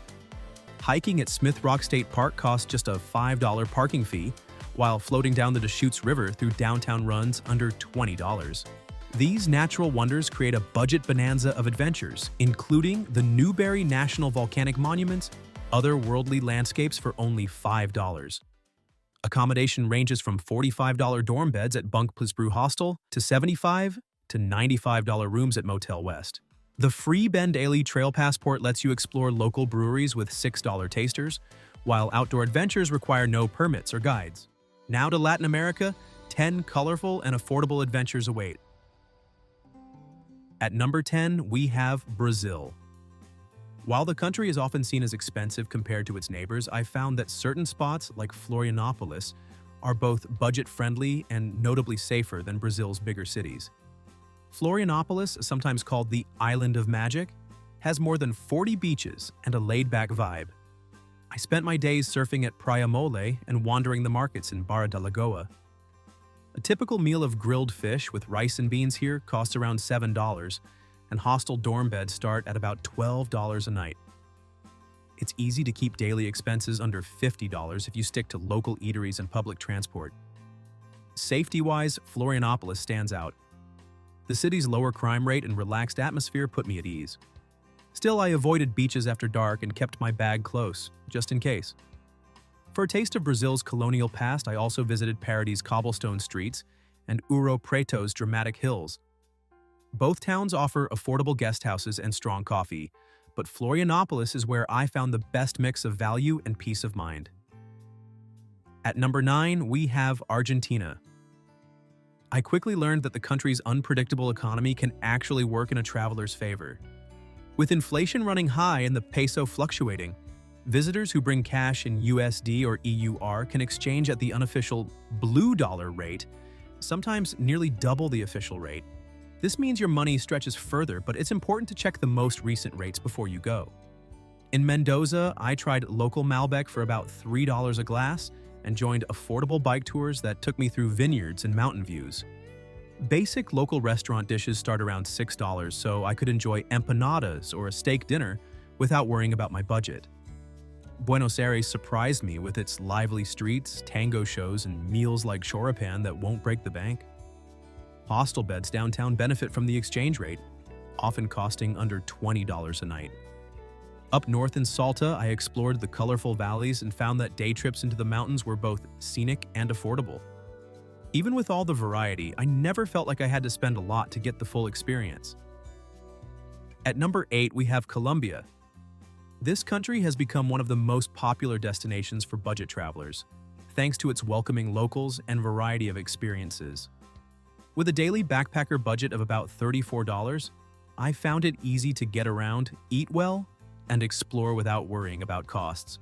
Hiking at Smith Rock State Park costs just a $5 parking fee, while floating down the Deschutes River through downtown runs under $20. These natural wonders create a budget bonanza of adventures, including the Newberry National Volcanic Monuments, otherworldly landscapes for only $5. Accommodation ranges from $45 dorm beds at Bunkplis Brew Hostel to $75 to $95 rooms at Motel West. The free Bend Daily Trail Passport lets you explore local breweries with $6 tasters, while outdoor adventures require no permits or guides. Now to Latin America, 10 colorful and affordable adventures await. At number 10, we have Brazil. While the country is often seen as expensive compared to its neighbors, I've found that certain spots, like Florianopolis, are both budget-friendly and notably safer than Brazil's bigger cities. Florianopolis, sometimes called the Island of Magic, has more than 40 beaches and a laid-back vibe. I spent my days surfing at Praia Mole and wandering the markets in Barra da Lagoa. A typical meal of grilled fish with rice and beans here costs around $7, and hostel dorm beds start at about $12 a night. It's easy to keep daily expenses under $50 if you stick to local eateries and public transport. Safety-wise, Florianopolis stands out. The city's lower crime rate and relaxed atmosphere put me at ease. Still, I avoided beaches after dark and kept my bag close, just in case. For a taste of Brazil's colonial past, I also visited Paraty's cobblestone streets and Ouro Preto's dramatic hills. Both towns offer affordable guest houses and strong coffee, but Florianopolis is where I found the best mix of value and peace of mind. At number 9, we have Argentina. I quickly learned that the country's unpredictable economy can actually work in a traveler's favor. With inflation running high and the peso fluctuating, visitors who bring cash in USD or EUR can exchange at the unofficial blue dollar rate, sometimes nearly double the official rate. This means your money stretches further, but it's important to check the most recent rates before you go. In Mendoza, I tried local Malbec for about $3 a glass and joined affordable bike tours that took me through vineyards and mountain views. Basic local restaurant dishes start around $6, so I could enjoy empanadas or a steak dinner without worrying about my budget. Buenos Aires surprised me with its lively streets, tango shows, and meals like choripan that won't break the bank. Hostel beds downtown benefit from the exchange rate, often costing under $20 a night. Up north in Salta, I explored the colorful valleys and found that day trips into the mountains were both scenic and affordable. Even with all the variety, I never felt like I had to spend a lot to get the full experience. At number 8, we have Colombia. This country has become one of the most popular destinations for budget travelers, thanks to its welcoming locals and variety of experiences. With a daily backpacker budget of about $34, I found it easy to get around, eat well, and explore without worrying about costs.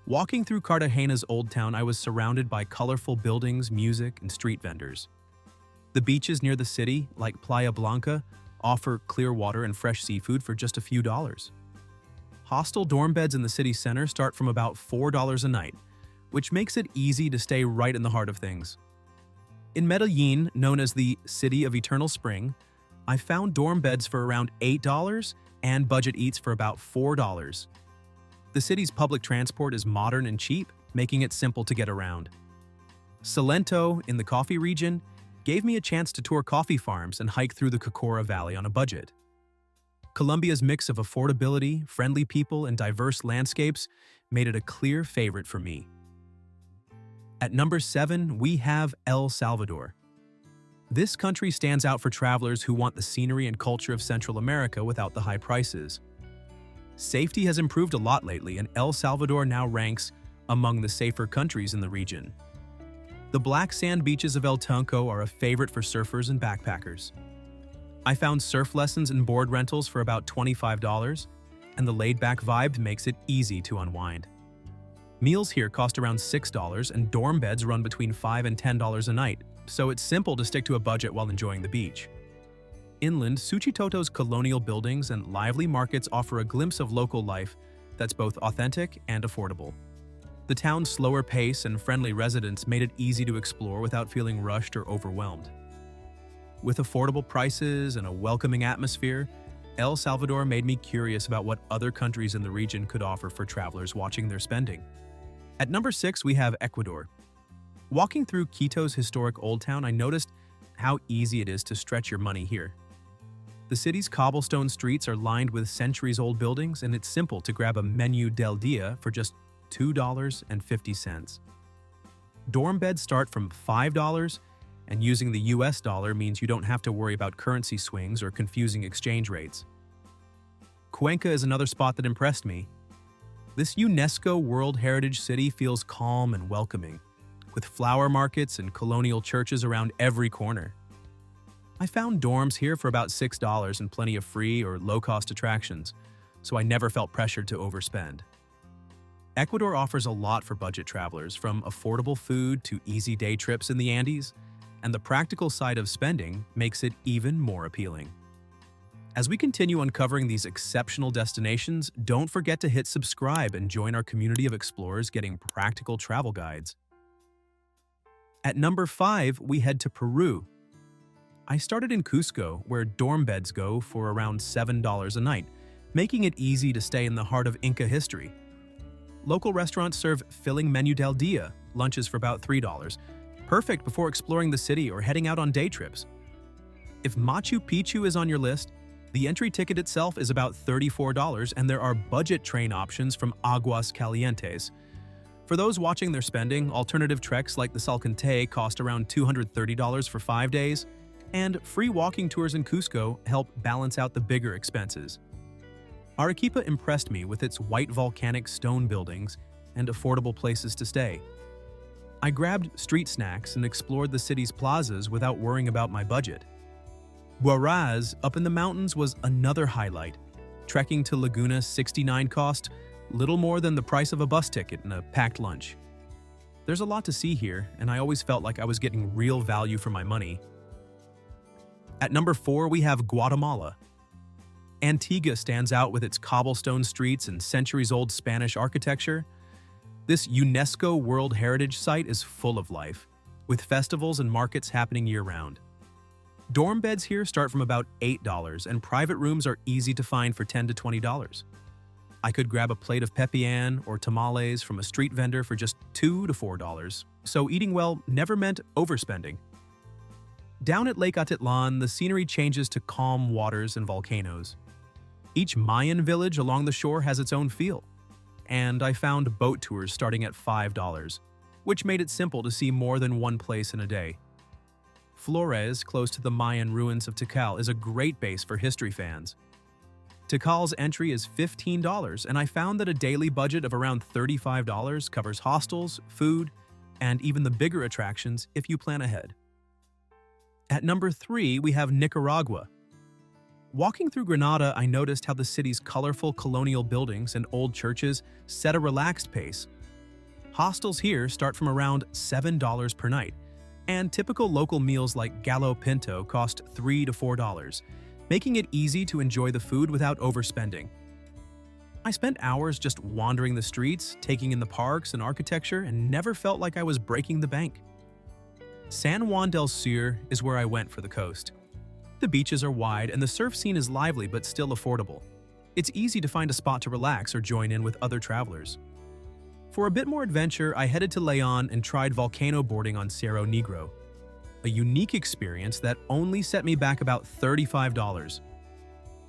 Walking through Cartagena's Old Town, I was surrounded by colorful buildings, music, and street vendors. The beaches near the city, like Playa Blanca, offer clear water and fresh seafood for just a few dollars. Hostel dorm beds in the city center start from about $4 a night, which makes it easy to stay right in the heart of things. In Medellin, known as the City of Eternal Spring, I found dorm beds for around $8 and budget eats for about $4. The city's public transport is modern and cheap, making it simple to get around. Salento, in the coffee region, gave me a chance to tour coffee farms and hike through the Cocora Valley on a budget. Colombia's mix of affordability, friendly people, and diverse landscapes made it a clear favorite for me. At number 7, we have El Salvador. This country stands out for travelers who want the scenery and culture of Central America without the high prices. Safety has improved a lot lately, and El Salvador now ranks among the safer countries in the region. The black sand beaches of El Tunco are a favorite for surfers and backpackers. I found surf lessons and board rentals for about $25, and the laid-back vibe makes it easy to unwind. Meals here cost around $6, and dorm beds run between $5 and $10 a night, so it's simple to stick to a budget while enjoying the beach. Inland, Suchitoto's colonial buildings and lively markets offer a glimpse of local life that's both authentic and affordable. The town's slower pace and friendly residents made it easy to explore without feeling rushed or overwhelmed. With affordable prices and a welcoming atmosphere, El Salvador made me curious about what other countries in the region could offer for travelers watching their spending. At number 6, we have Ecuador. Walking through Quito's historic Old Town, I noticed how easy it is to stretch your money here. The city's cobblestone streets are lined with centuries-old buildings, and it's simple to grab a menu del dia for just $2.50. Dorm beds start from $5, and using the US dollar means you don't have to worry about currency swings or confusing exchange rates. Cuenca is another spot that impressed me. This UNESCO World Heritage City feels calm and welcoming, with flower markets and colonial churches around every corner. I found dorms here for about $6 and plenty of free or low-cost attractions, so I never felt pressured to overspend. Ecuador offers a lot for budget travelers, from affordable food to easy day trips in the Andes, and the practical side of spending makes it even more appealing. As we continue uncovering these exceptional destinations, don't forget to hit subscribe and join our community of explorers getting practical travel guides. At number 5, we head to Peru. I started in Cusco, where dorm beds go for around $7 a night, making it easy to stay in the heart of Inca history. Local restaurants serve filling menu del dia, lunches for about $3, perfect before exploring the city or heading out on day trips. If Machu Picchu is on your list, the entry ticket itself is about $34, and there are budget train options from Aguas Calientes. For those watching their spending, alternative treks like the Salcantay cost around $230 for 5 days, and free walking tours in Cusco help balance out the bigger expenses. Arequipa impressed me with its white volcanic stone buildings and affordable places to stay. I grabbed street snacks and explored the city's plazas without worrying about my budget. Huaraz, up in the mountains, was another highlight. Trekking to Laguna 69 cost little more than the price of a bus ticket and a packed lunch. There's a lot to see here, and I always felt like I was getting real value for my money. At number 4, we have Guatemala. Antigua stands out with its cobblestone streets and centuries-old Spanish architecture. This UNESCO World Heritage Site is full of life, with festivals and markets happening year-round. Dorm beds here start from about $8, and private rooms are easy to find for $10 to $20. I could grab a plate of pepián or tamales from a street vendor for just $2 to $4, so eating well never meant overspending. Down at Lake Atitlan, the scenery changes to calm waters and volcanoes. Each Mayan village along the shore has its own feel, and I found boat tours starting at $5, which made it simple to see more than one place in a day. Flores, close to the Mayan ruins of Tikal, is a great base for history fans. Tikal's entry is $15, and I found that a daily budget of around $35 covers hostels, food, and even the bigger attractions if you plan ahead. At number 3, we have Nicaragua. Walking through Granada, I noticed how the city's colorful colonial buildings and old churches set a relaxed pace, Hostels here start from around $7 per night, and typical local meals like gallo pinto cost $3 to $4, making it easy to enjoy the food without overspending. I spent hours just wandering the streets, taking in the parks and architecture, and never felt like I was breaking the bank. San Juan del Sur is where I went for the coast. The beaches are wide and the surf scene is lively but still affordable. It's easy to find a spot to relax or join in with other travelers. For a bit more adventure, I headed to Leon and tried volcano boarding on Cerro Negro, a unique experience that only set me back about $35.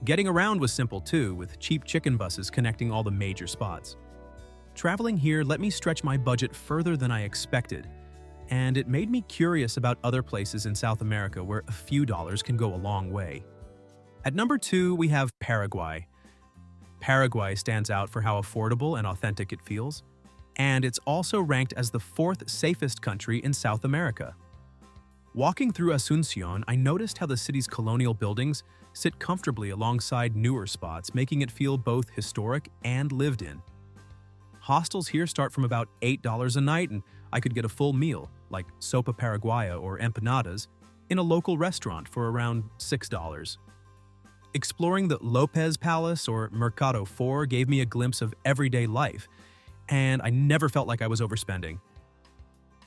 Getting around was simple too, with cheap chicken buses connecting all the major spots. Traveling here let me stretch my budget further than I expected, and it made me curious about other places in South America where a few dollars can go a long way. At number 2, we have Paraguay. Paraguay stands out for how affordable and authentic it feels, and it's also ranked as the 4th safest country in South America. Walking through Asunción, I noticed how the city's colonial buildings sit comfortably alongside newer spots, making it feel both historic and lived in. Hostels here start from about $8 a night, and I could get a full meal, like sopa paraguaya or empanadas, in a local restaurant for around $6. Exploring the Lopez Palace or Mercado 4 gave me a glimpse of everyday life, and I never felt like I was overspending.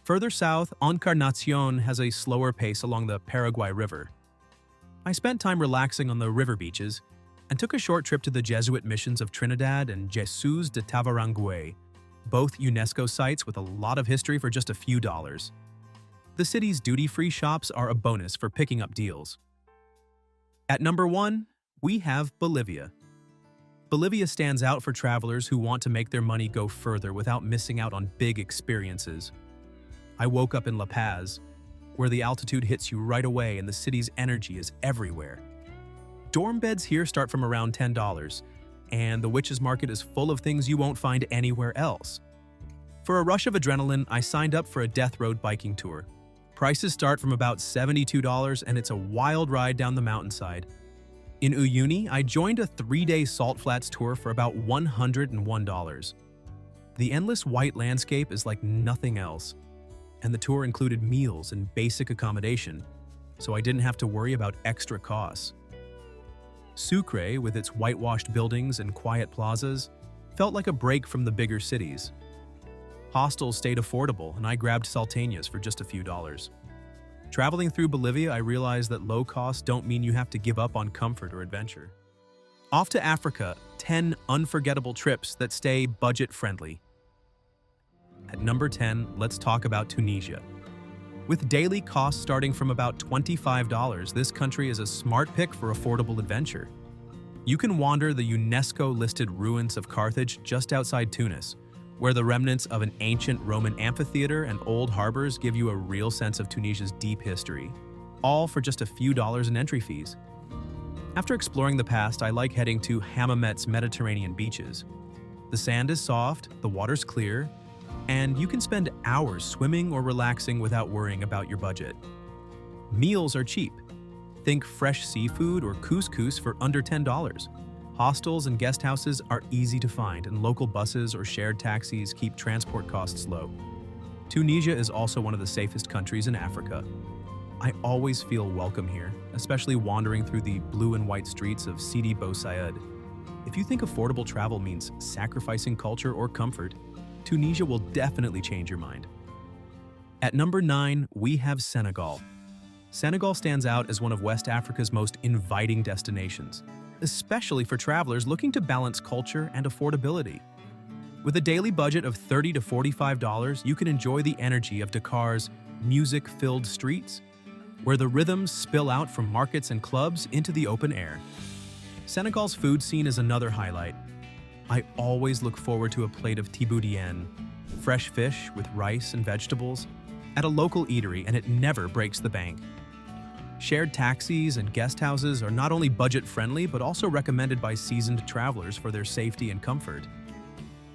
Further south, Encarnacion has a slower pace along the Paraguay River. I spent time relaxing on the river beaches and took a short trip to the Jesuit missions of Trinidad and Jesus de Tavarangue, both UNESCO sites with a lot of history for just a few dollars. The city's duty-free shops are a bonus for picking up deals. At number 1, we have Bolivia. Bolivia stands out for travelers who want to make their money go further without missing out on big experiences. I woke up in La Paz, where the altitude hits you right away and the city's energy is everywhere. Dorm beds here start from around $10, and the Witches Market is full of things you won't find anywhere else. For a rush of adrenaline, I signed up for a death road biking tour. Prices start from about $72, and it's a wild ride down the mountainside. In Uyuni, I joined a 3-day Salt Flats tour for about $101. The endless white landscape is like nothing else, and the tour included meals and basic accommodation, so I didn't have to worry about extra costs. Sucre, with its whitewashed buildings and quiet plazas, felt like a break from the bigger cities. Hostels stayed affordable, and I grabbed salteñas for just a few dollars. Traveling through Bolivia, I realized that low costs don't mean you have to give up on comfort or adventure. Off to Africa, 10 unforgettable trips that stay budget-friendly. At number 10, let's talk about Tunisia. With daily costs starting from about $25, this country is a smart pick for affordable adventure. You can wander the UNESCO-listed ruins of Carthage just outside Tunis, where the remnants of an ancient Roman amphitheater and old harbors give you a real sense of Tunisia's deep history, all for just a few dollars in entry fees. After exploring the past, I like heading to Hammamet's Mediterranean beaches. The sand is soft, the water's clear, and you can spend hours swimming or relaxing without worrying about your budget. Meals are cheap. Think fresh seafood or couscous for under $10. Hostels and guest houses are easy to find, and local buses or shared taxis keep transport costs low. Tunisia is also one of the safest countries in Africa. I always feel welcome here, especially wandering through the blue and white streets of Sidi Bou Said. If you think affordable travel means sacrificing culture or comfort, Tunisia will definitely change your mind. At number 9, we have Senegal. Senegal stands out as one of West Africa's most inviting destinations, especially for travelers looking to balance culture and affordability. With a daily budget of $30 to $45, you can enjoy the energy of Dakar's music-filled streets, where the rhythms spill out from markets and clubs into the open air. Senegal's food scene is another highlight. I always look forward to a plate of tiboudien, fresh fish with rice and vegetables, at a local eatery, and it never breaks the bank. Shared taxis and guest houses are not only budget-friendly but also recommended by seasoned travelers for their safety and comfort.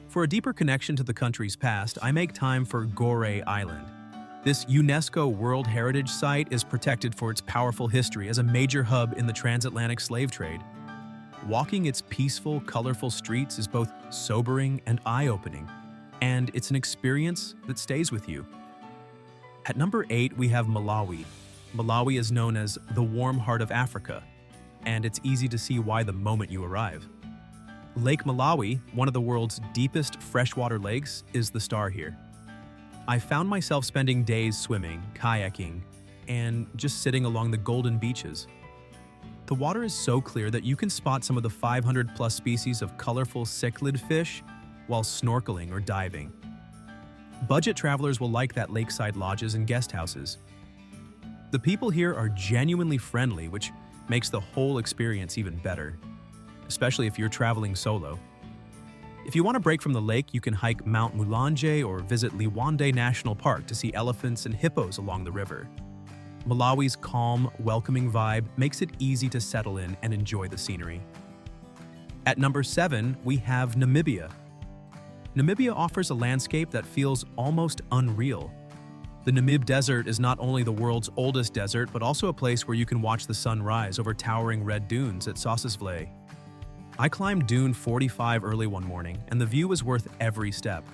For a deeper connection to the country's past, I make time for Gorée Island. This UNESCO World Heritage Site is protected for its powerful history as a major hub in the transatlantic slave trade. Walking its peaceful, colorful streets is both sobering and eye-opening, and it's an experience that stays with you. At number 8, we have Malawi. Malawi is known as the warm heart of Africa, and it's easy to see why the moment you arrive. Lake Malawi, one of the world's deepest freshwater lakes, is the star here. I found myself spending days swimming, kayaking, and just sitting along the golden beaches. The water is so clear that you can spot some of the 500+ species of colorful cichlid fish while snorkeling or diving. Budget travelers will like that lakeside lodges and guest houses. The people here are genuinely friendly, which makes the whole experience even better, especially if you're traveling solo. If you want to break from the lake, you can hike Mount Mulanje or visit Liwonde National Park to see elephants and hippos along the river. Malawi's calm, welcoming vibe makes it easy to settle in and enjoy the scenery. At number 7, we have Namibia. Namibia offers a landscape that feels almost unreal. The Namib Desert is not only the world's oldest desert, but also a place where you can watch the sun rise over towering red dunes at Sossusvlei. I climbed Dune 45 early one morning, and the view was worth every step.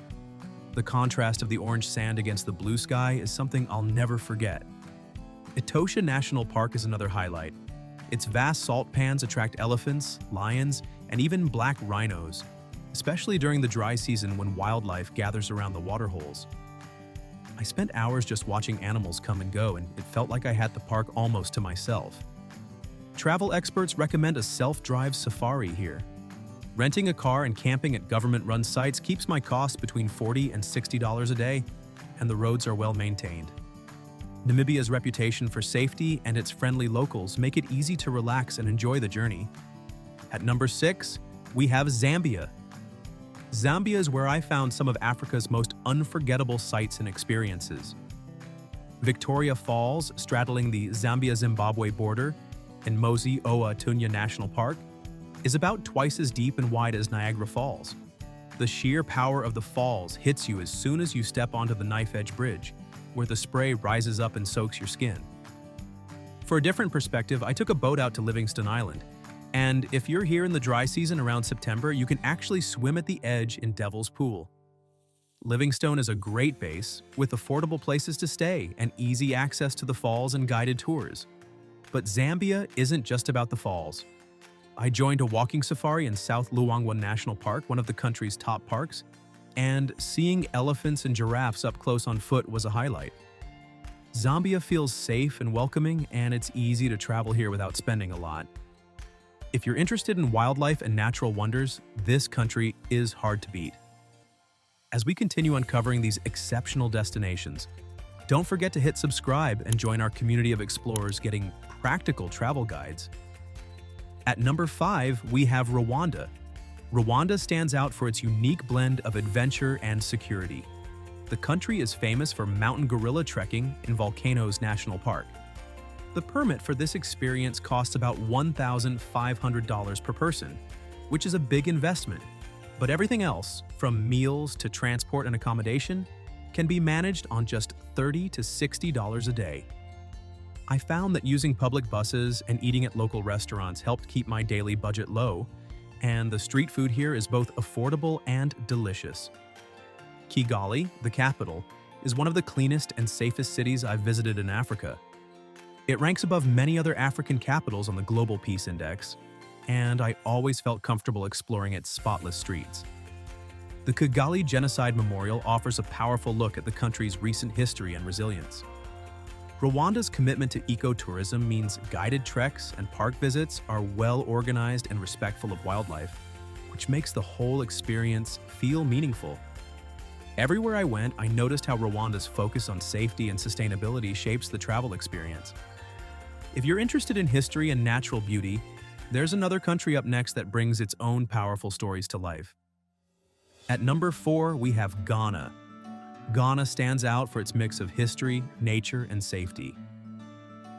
The contrast of the orange sand against the blue sky is something I'll never forget. Etosha National Park is another highlight. Its vast salt pans attract elephants, lions, and even black rhinos, especially during the dry season when wildlife gathers around the waterholes. I spent hours just watching animals come and go, and it felt like I had the park almost to myself. Travel experts recommend a self-drive safari here. Renting a car and camping at government-run sites keeps my costs between $40 and $60 a day, and the roads are well maintained. Namibia's reputation for safety and its friendly locals make it easy to relax and enjoy the journey. At number 6, we have Zambia. Zambia is where I found some of Africa's most unforgettable sights and experiences. Victoria Falls, straddling the Zambia-Zimbabwe border, and Mosi Oa Tunya National Park, is about twice as deep and wide as Niagara Falls. The sheer power of the falls hits you as soon as you step onto the knife-edge bridge, where the spray rises up and soaks your skin. For a different perspective, I took a boat out to Livingston Island, and if you're here in the dry season around September, you can actually swim at the edge in Devil's Pool. Livingstone is a great base, with affordable places to stay and easy access to the falls and guided tours. But Zambia isn't just about the falls. I joined a walking safari in South Luangwa National Park, one of the country's top parks, and seeing elephants and giraffes up close on foot was a highlight. Zambia feels safe and welcoming, and it's easy to travel here without spending a lot. If you're interested in wildlife and natural wonders, this country is hard to beat. As we continue uncovering these exceptional destinations, don't forget to hit subscribe and join our community of explorers getting practical travel guides. At number 5, we have Rwanda. Rwanda stands out for its unique blend of adventure and security. The country is famous for mountain gorilla trekking in Volcanoes National Park. The permit for this experience costs about $1,500 per person, which is a big investment. But everything else, from meals to transport and accommodation, can be managed on just $30 to $60 a day. I found that using public buses and eating at local restaurants helped keep my daily budget low, and the street food here is both affordable and delicious. Kigali, the capital, is one of the cleanest and safest cities I've visited in Africa. It ranks above many other African capitals on the Global Peace Index, and I always felt comfortable exploring its spotless streets. The Kigali Genocide Memorial offers a powerful look at the country's recent history and resilience. Rwanda's commitment to ecotourism means guided treks and park visits are well organized and respectful of wildlife, which makes the whole experience feel meaningful. Everywhere I went, I noticed how Rwanda's focus on safety and sustainability shapes the travel experience. If you're interested in history and natural beauty, there's another country up next that brings its own powerful stories to life. At number 4, we have Ghana. Ghana stands out for its mix of history, nature, and safety.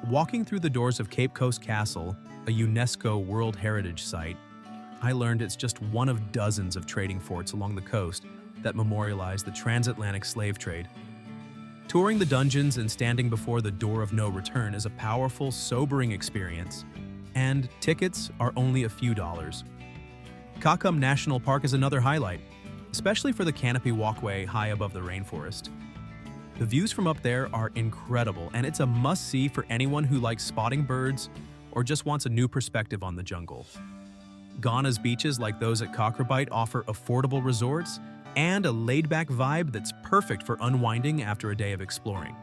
Walking through the doors of Cape Coast Castle, a UNESCO World Heritage Site, I learned it's just one of dozens of trading forts along the coast that memorialize the transatlantic slave trade. Touring the dungeons and standing before the door of no return is a powerful, sobering experience, and tickets are only a few dollars. Kakum National Park is another highlight. especially for the canopy walkway high above the rainforest. The views from up there are incredible, and it's a must-see for anyone who likes spotting birds or just wants a new perspective on the jungle. Ghana's beaches, like those at Cockrebite, offer affordable resorts and a laid-back vibe that's perfect for unwinding after a day of exploring.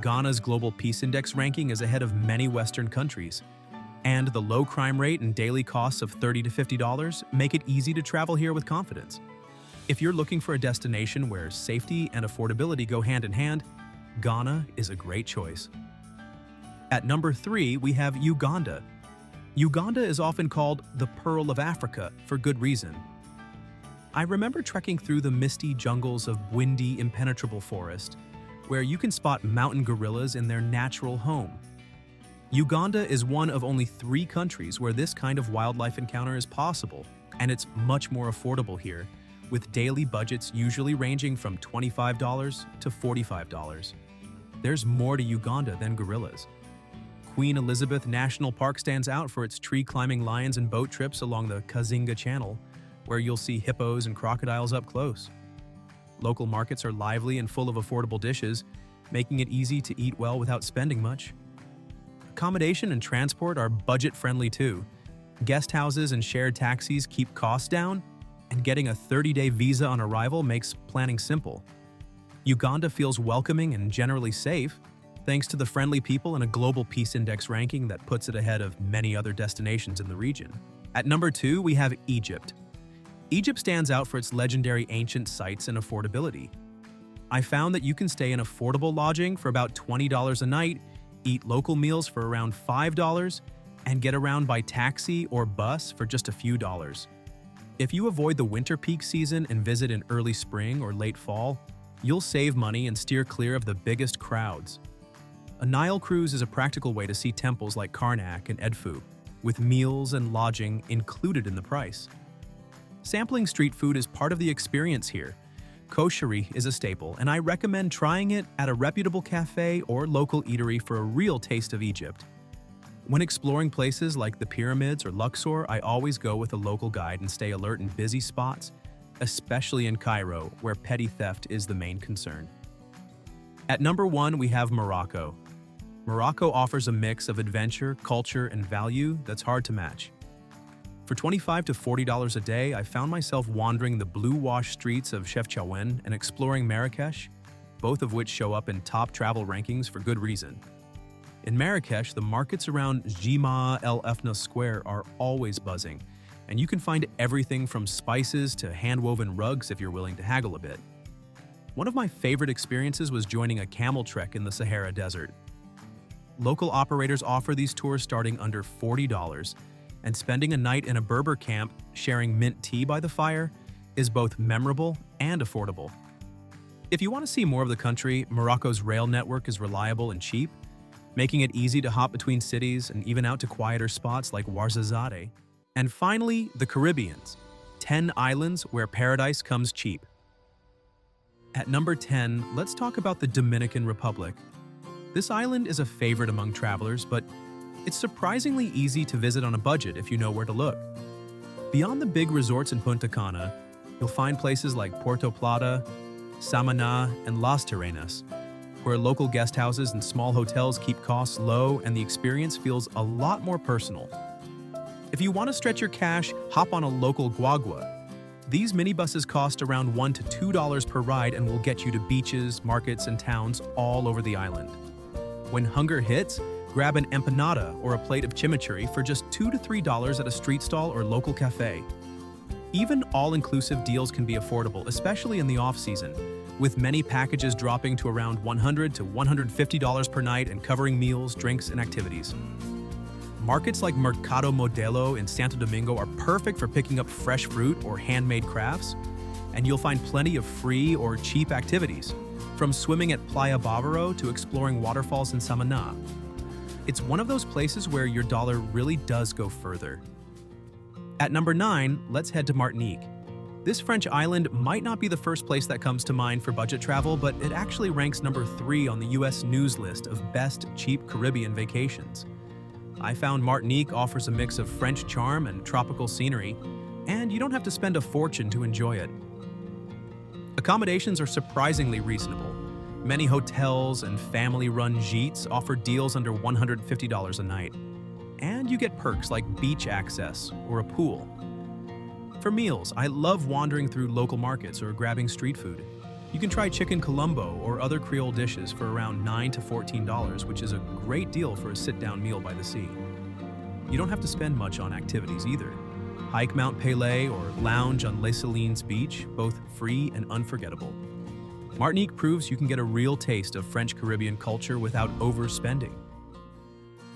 Ghana's Global Peace Index ranking is ahead of many Western countries, and the low crime rate and daily costs of $30 to $50 make it easy to travel here with confidence. If you're looking for a destination where safety and affordability go hand in hand, Ghana is a great choice. At number 3, we have Uganda. Uganda is often called the Pearl of Africa for good reason. I remember trekking through the misty jungles of windy, impenetrable forest, where you can spot mountain gorillas in their natural home. Uganda is one of only 3 countries where this kind of wildlife encounter is possible, and it's much more affordable here, with daily budgets usually ranging from $25 to $45. There's more to Uganda than gorillas. Queen Elizabeth National Park stands out for its tree-climbing lions and boat trips along the Kazinga Channel, where you'll see hippos and crocodiles up close. Local markets are lively and full of affordable dishes, making it easy to eat well without spending much. Accommodation and transport are budget-friendly too. Guest houses and shared taxis keep costs down, and getting a 30-day visa on arrival makes planning simple. Uganda feels welcoming and generally safe, thanks to the friendly people and a Global Peace Index ranking that puts it ahead of many other destinations in the region. At number 2, we have Egypt. Egypt stands out for its legendary ancient sites and affordability. I found that you can stay in affordable lodging for about $20 a night, eat local meals for around $5, and get around by taxi or bus for just a few dollars. If you avoid the winter peak season and visit in early spring or late fall, you'll save money and steer clear of the biggest crowds. A Nile cruise is a practical way to see temples like Karnak and Edfu, with meals and lodging included in the price. Sampling street food is part of the experience here. Kosheri is a staple, and I recommend trying it at a reputable cafe or local eatery for a real taste of Egypt. When exploring places like the pyramids or Luxor, I always go with a local guide and stay alert in busy spots, especially in Cairo, where petty theft is the main concern. At number 1, we have Morocco. Morocco offers a mix of adventure, culture, and value that's hard to match. For $25 to $40 a day, I found myself wandering the blue-washed streets of Chefchaouen and exploring Marrakesh, both of which show up in top travel rankings for good reason. In Marrakesh, the markets around Jima El Efna Square are always buzzing, and you can find everything from spices to hand-woven rugs if you're willing to haggle a bit. One of my favorite experiences was joining a camel trek in the Sahara Desert. Local operators offer these tours starting under $40, and spending a night in a Berber camp sharing mint tea by the fire is both memorable and affordable. If you want to see more of the country, Morocco's rail network is reliable and cheap, making it easy to hop between cities and even out to quieter spots like Ouarzazate. And finally, the Caribbeans, 10 islands where paradise comes cheap. At number 10, let's talk about the Dominican Republic. This island is a favorite among travelers, but it's surprisingly easy to visit on a budget if you know where to look. Beyond the big resorts in Punta Cana, you'll find places like Puerto Plata, Samaná, and Las Terrenas, where local guest houses and small hotels keep costs low and the experience feels a lot more personal. If you want to stretch your cash, hop on a local guagua. These minibuses cost around $1 to $2 per ride and will get you to beaches, markets, and towns all over the island. When hunger hits, grab an empanada or a plate of chimichurri for just $2 to $3 at a street stall or local cafe. Even all-inclusive deals can be affordable, especially in the off-season, with many packages dropping to around $100 to $150 per night and covering meals, drinks, and activities. Markets like Mercado Modelo in Santo Domingo are perfect for picking up fresh fruit or handmade crafts, and you'll find plenty of free or cheap activities, from swimming at Playa Bávaro to exploring waterfalls in Samaná. It's one of those places where your dollar really does go further. At number 9, let's head to Martinique. This French island might not be the first place that comes to mind for budget travel, but it actually ranks number 3 on the US news list of best cheap Caribbean vacations. I found Martinique offers a mix of French charm and tropical scenery, and you don't have to spend a fortune to enjoy it. Accommodations are surprisingly reasonable. Many hotels and family-run gîtes offer deals under $150 a night. And you get perks like beach access or a pool. For meals, I love wandering through local markets or grabbing street food. You can try chicken Colombo or other Creole dishes for around $9 to $14, which is a great deal for a sit-down meal by the sea. You don't have to spend much on activities either. Hike Mount Pelée or lounge on Les Salines Beach, both free and unforgettable. Martinique proves you can get a real taste of French Caribbean culture without overspending.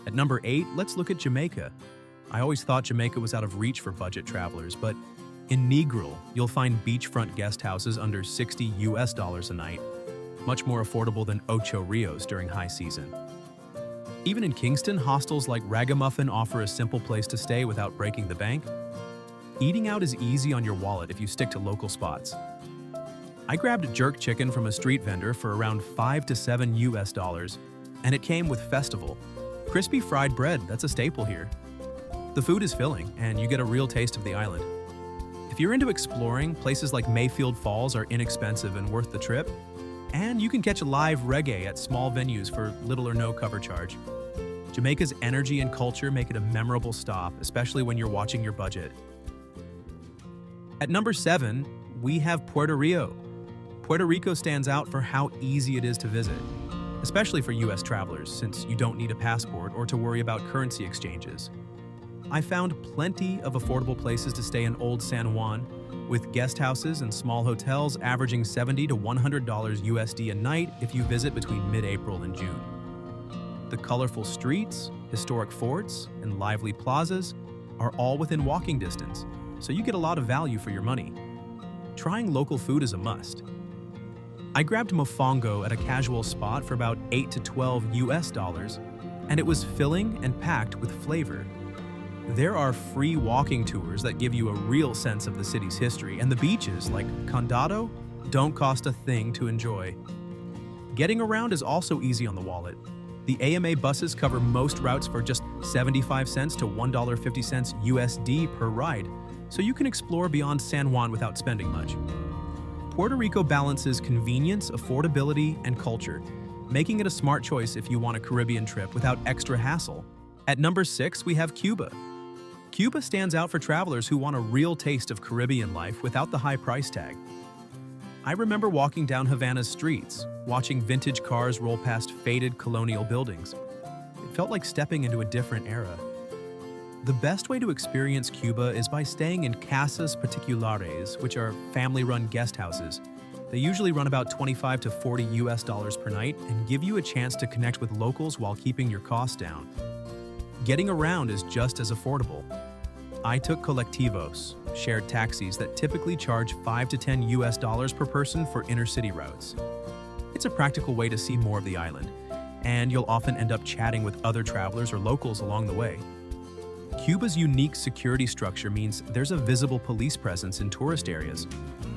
At number 8, let's look at Jamaica. I always thought Jamaica was out of reach for budget travelers, but in Negril, you'll find beachfront guest houses under $60 a night, much more affordable than Ocho Rios during high season. Even in Kingston, hostels like Ragamuffin offer a simple place to stay without breaking the bank. Eating out is easy on your wallet if you stick to local spots. I grabbed jerk chicken from a street vendor for around $5 to $7, and it came with Festival. Crispy fried bread, that's a staple here. The food is filling, and you get a real taste of the island. If you're into exploring, places like Mayfield Falls are inexpensive and worth the trip, and you can catch live reggae at small venues for little or no cover charge. Jamaica's energy and culture make it a memorable stop, especially when you're watching your budget. At number 7, we have Puerto Rico. Puerto Rico stands out for how easy it is to visit, especially for US travelers, since you don't need a passport or to worry about currency exchanges. I found plenty of affordable places to stay in Old San Juan, with guest houses and small hotels averaging $70 to $100 USD a night if you visit between mid-April and June. The colorful streets, historic forts, and lively plazas are all within walking distance, so you get a lot of value for your money. Trying local food is a must. I grabbed mofongo at a casual spot for about $8 to $12, and it was filling and packed with flavor. There are free walking tours that give you a real sense of the city's history, and the beaches, like Condado, don't cost a thing to enjoy. Getting around is also easy on the wallet. The AMA buses cover most routes for just 75 cents to $1.50 USD per ride, so you can explore beyond San Juan without spending much. Puerto Rico balances convenience, affordability, and culture, making it a smart choice if you want a Caribbean trip without extra hassle. At number 6, we have Cuba. Cuba stands out for travelers who want a real taste of Caribbean life without the high price tag. I remember walking down Havana's streets, watching vintage cars roll past faded colonial buildings. It felt like stepping into a different era. The best way to experience Cuba is by staying in casas particulares, which are family-run guest houses. They usually run about $25 to $40 per night and give you a chance to connect with locals while keeping your costs down. Getting around is just as affordable. I took colectivos, shared taxis that typically charge $5 to $10 per person for inner-city routes. It's a practical way to see more of the island, and you'll often end up chatting with other travelers or locals along the way. Cuba's unique security structure means there's a visible police presence in tourist areas,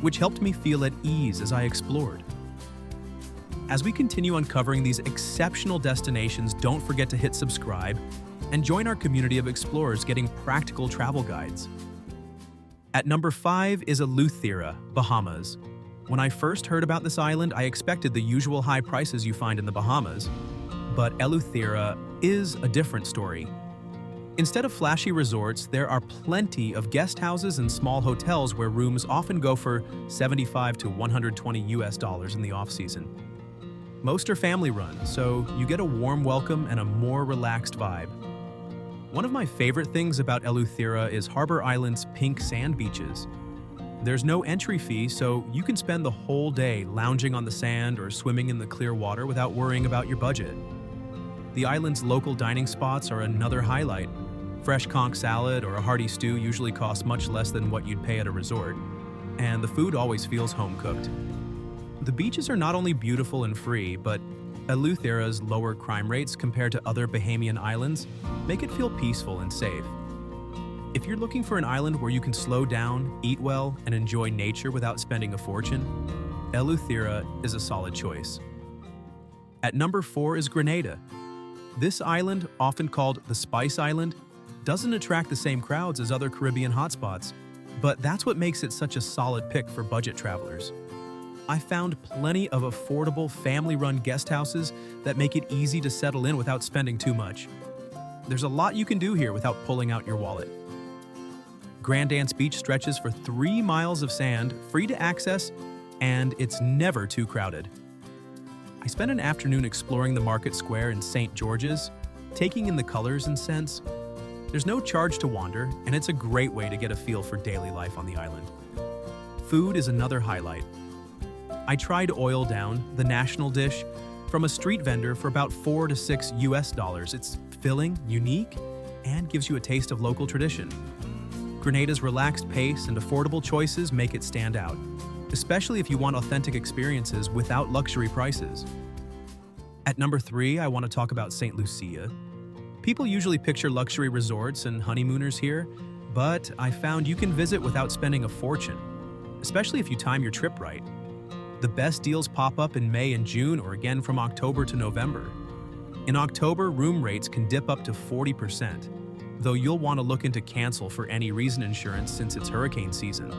which helped me feel at ease as I explored. As we continue uncovering these exceptional destinations, don't forget to hit subscribe and join our community of explorers getting practical travel guides. At number 5 is Eleuthera, Bahamas. When I first heard about this island, I expected the usual high prices you find in the Bahamas, but Eleuthera is a different story. Instead of flashy resorts, there are plenty of guest houses and small hotels where rooms often go for $75 to $120 in the off-season. Most are family-run, so you get a warm welcome and a more relaxed vibe. One of my favorite things about Eleuthera is Harbor Island's pink sand beaches. There's no entry fee, so you can spend the whole day lounging on the sand or swimming in the clear water without worrying about your budget. The island's local dining spots are another highlight. Fresh conch salad or a hearty stew usually costs much less than what you'd pay at a resort, and the food always feels home-cooked. The beaches are not only beautiful and free, but Eleuthera's lower crime rates compared to other Bahamian islands make it feel peaceful and safe. If you're looking for an island where you can slow down, eat well, and enjoy nature without spending a fortune, Eleuthera is a solid choice. At number 4 is Grenada. This island, often called the Spice Island, doesn't attract the same crowds as other Caribbean hotspots, but that's what makes it such a solid pick for budget travelers. I found plenty of affordable family-run guest houses that make it easy to settle in without spending too much. There's a lot you can do here without pulling out your wallet. Grand Dance Beach stretches for 3 miles of sand, free to access, and it's never too crowded. I spent an afternoon exploring the market square in St. George's, taking in the colors and scents. There's no charge to wander, and it's a great way to get a feel for daily life on the island. Food is another highlight. I tried Oil Down, the national dish, from a street vendor for about $4 to $6. It's filling, unique, and gives you a taste of local tradition. Grenada's relaxed pace and affordable choices make it stand out, especially if you want authentic experiences without luxury prices. At number 3, I want to talk about St. Lucia. People usually picture luxury resorts and honeymooners here, but I found you can visit without spending a fortune, especially if you time your trip right. The best deals pop up in May and June, or again from October to November. In October, room rates can dip up to 40%, though you'll want to look into cancel for any reason insurance since it's hurricane season.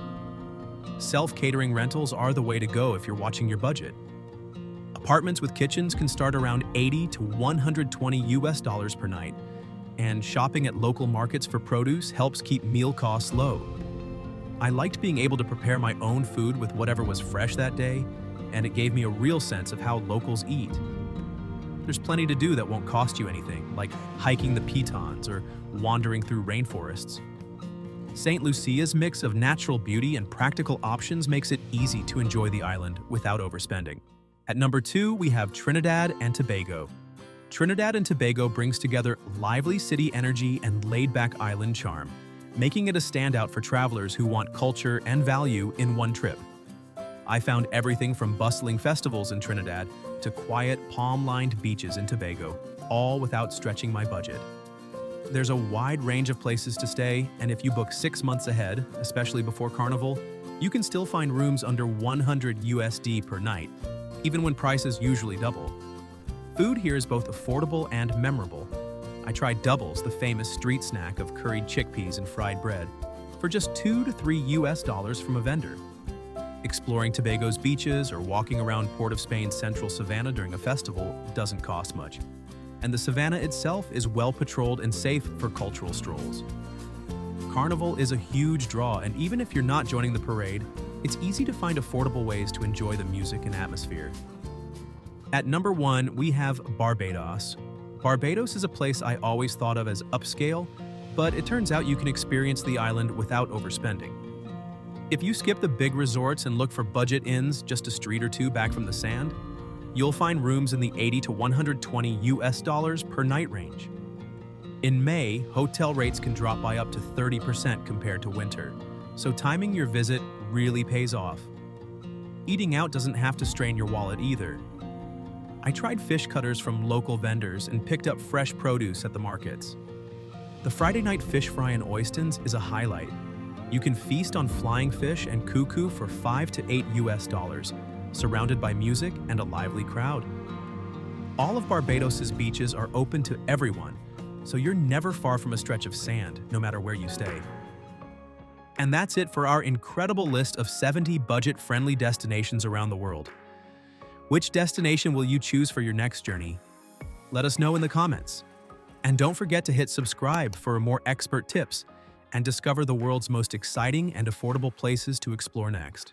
Self-catering rentals are the way to go if you're watching your budget. Apartments with kitchens can start around $80 to $120 per night, and shopping at local markets for produce helps keep meal costs low. I liked being able to prepare my own food with whatever was fresh that day, and it gave me a real sense of how locals eat. There's plenty to do that won't cost you anything, like hiking the Pitons or wandering through rainforests. St. Lucia's mix of natural beauty and practical options makes it easy to enjoy the island without overspending. At number 2, we have Trinidad and Tobago. Trinidad and Tobago brings together lively city energy and laid-back island charm, making it a standout for travelers who want culture and value in one trip. I found everything from bustling festivals in Trinidad to quiet, palm-lined beaches in Tobago, all without stretching my budget. There's a wide range of places to stay, and if you book 6 months ahead, especially before Carnival, you can still find rooms under $100 per night, even when prices usually double. Food here is both affordable and memorable. I tried Doubles, the famous street snack of curried chickpeas and fried bread, for just $2 to $3 from a vendor. Exploring Tobago's beaches or walking around Port of Spain's central savannah during a festival doesn't cost much. And the savannah itself is well patrolled and safe for cultural strolls. Carnival is a huge draw, and even if you're not joining the parade, it's easy to find affordable ways to enjoy the music and atmosphere. At number 1, we have Barbados. Barbados is a place I always thought of as upscale, but it turns out you can experience the island without overspending. If you skip the big resorts and look for budget inns just a street or two back from the sand, you'll find rooms in the $80 to $120 per night range. In May, hotel rates can drop by up to 30% compared to winter, so timing your visit really pays off. Eating out doesn't have to strain your wallet either. I tried fish cutters from local vendors and picked up fresh produce at the markets. The Friday night fish fry in Oystins is a highlight. You can feast on flying fish and cuckoo for $5 to $8, surrounded by music and a lively crowd. All of Barbados's beaches are open to everyone, so you're never far from a stretch of sand, no matter where you stay. And that's it for our incredible list of 70 budget-friendly destinations around the world. Which destination will you choose for your next journey? Let us know in the comments. And don't forget to hit subscribe for more expert tips and discover the world's most exciting and affordable places to explore next.